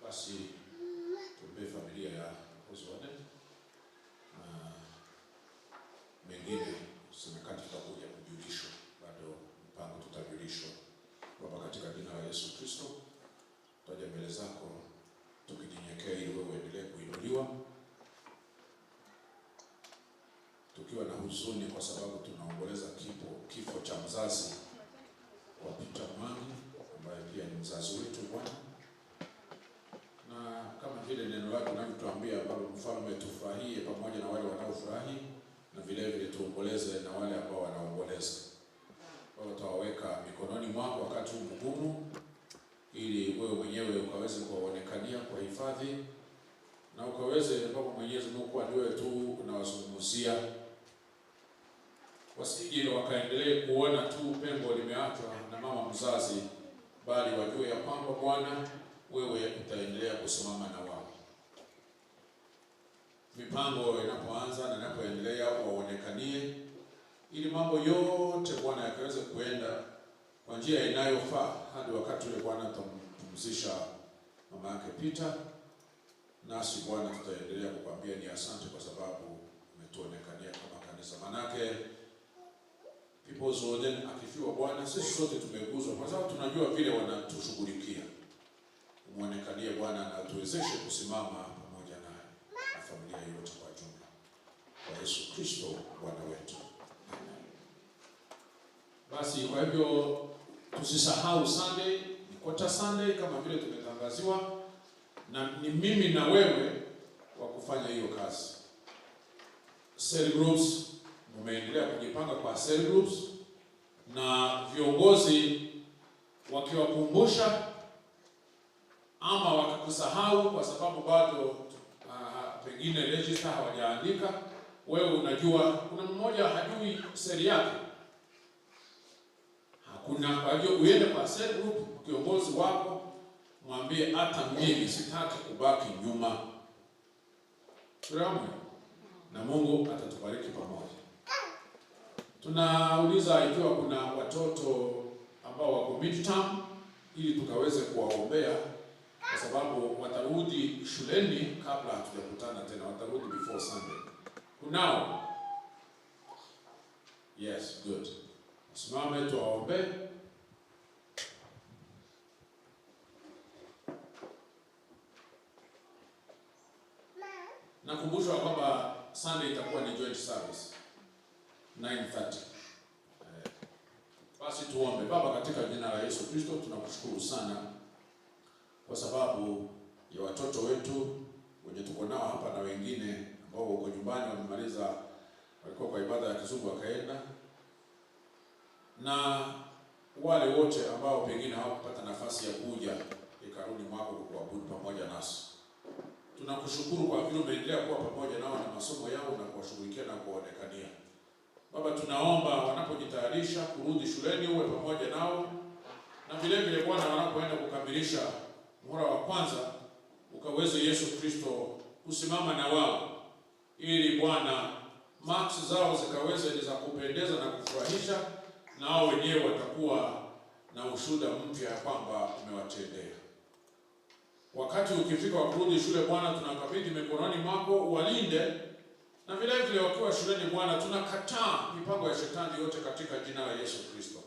Basi tuombe familia ya Oswald na mengine semekati tutakuja kujulishwa, bado mpango tutajulishwa. Baba, katika jina la Yesu Kristo, tutaja mbele zako tukijinyenyekea ili wewe uendelee kuinuliwa, tukiwa na huzuni kwa sababu tunaomboleza kifo cha mzazi wa Peter Mwangi ambaye pia ni mzazi wetu Bwana. Na kama vile neno lako linatuambia, Baba Mfalme, tufurahie pamoja na wale wanaofurahi na vile vile tuomboleze na wale ambao wanaomboleza. Baba, tutawaweka mikononi mwako wakati huu mgumu, ili wewe mwenyewe ukaweze kuwaonekania, kwa hifadhi, na ukaweze Baba Mwenyezi Mungu kwa wewe tu unawazungumzia, wasije wakaendelee kuona tu pengo limeachwa na mama mzazi, bali wajue ya kwamba Bwana wewe utaendelea kusimama na wao. Mipango inapoanza na inapoendelea waonekanie, ili mambo yote Bwana yakaweze kuenda kwa njia inayofaa hadi wakati ule Bwana tumpumzisha mama yake Peter. Nasi Bwana tutaendelea kukwambia ni asante kwa sababu umetuonekania kama kanisa. Manake People's Warden akifiwa Bwana, sisi sote tumeguzwa kwa sababu tunajua vile wanatushughulikia. Umuonekanie Bwana na tuwezeshe kusimama pamoja naye na familia yote kwa jumla. Kwa Yesu Kristo Bwana wetu. Amen. Basi kwa hivyo tusisahau Sunday, ni Quarter Sunday kama vile tumetangaziwa, na ni mimi na wewe wa kufanya hiyo kazi. Cell groups, mmeendelea kujipanga kwa cell groups, na viongozi wakiwakumbusha ama wakakusahau kwa sababu bado pengine register hawajaandika, wewe unajua kuna mmoja hajui seli yake, hakuna. Kwa hiyo uende kwa cell group, kiongozi wako mwambie, hata mimi sitaki kubaki nyuma. Tunaomba na Mungu atatubariki pamoja. Tunauliza ikiwa kuna watoto ambao wako midterm, ili tukaweze kuwaombea kwa sababu watarudi shuleni kabla hatujakutana tena, watarudi before Sunday. Kunao? Yes, good. Simame tuwaombe. Nakumbushwa kwamba Sunday itakuwa ni joint service 9:30. Basi tuombe. Baba, katika jina la Yesu Kristo tunakushukuru sana kwa sababu ya watoto wetu wenye tuko nao hapa na wengine ambao wako nyumbani wamemaliza, walikuwa kwa ibada ya kizungu wakaenda, na wale wote ambao pengine hawakupata nafasi ya kuja ikarudi mwako kuabudu pamoja nasi. Tunakushukuru kwa vile umeendelea kuwa pamoja nao na masomo yao na kuwashughulikia na kuonekania. Baba, tunaomba wanapojitayarisha kurudi shuleni uwe pamoja nao, na vile vile Bwana wanapoenda kukamilisha muhula wa kwanza ukaweze Yesu Kristo kusimama na wao, ili Bwana marks zao zikaweze ni za kupendeza na kufurahisha, na wao wenyewe watakuwa na ushuhuda mpya kwamba umewatendea. wakati ukifika wa kurudi shule Bwana, tunakabidhi mikononi mwako, uwalinde. Na vile vile wakiwa shuleni Bwana, tunakataa mipango ya shetani yote katika jina la Yesu Kristo.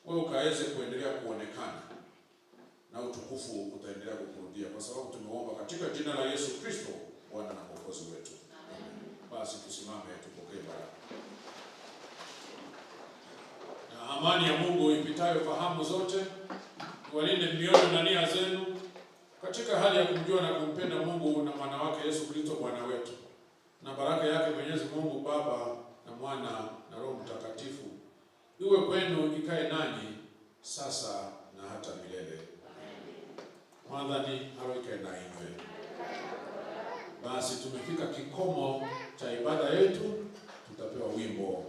Wewe ukaweze kuendelea kuonekana na utukufu utaendelea kukurudia, kwa sababu tumeomba katika jina la Yesu Kristo, Bwana na Mwokozi wetu. Basi tusimame tupokee baraka. Na amani ya Mungu ipitayo fahamu zote walinde mioyo na nia zenu katika hali ya kumjua na kumpenda Mungu na mwana wake Yesu Kristo Bwana wetu. Na baraka yake Mwenyezi Mungu Baba na Mwana na Roho Mtakatifu iwe kwenu, ikae nanyi sasa na hata milele. Mwadhani haro ikae na iwe. Basi tumefika kikomo cha ibada yetu, tutapewa wimbo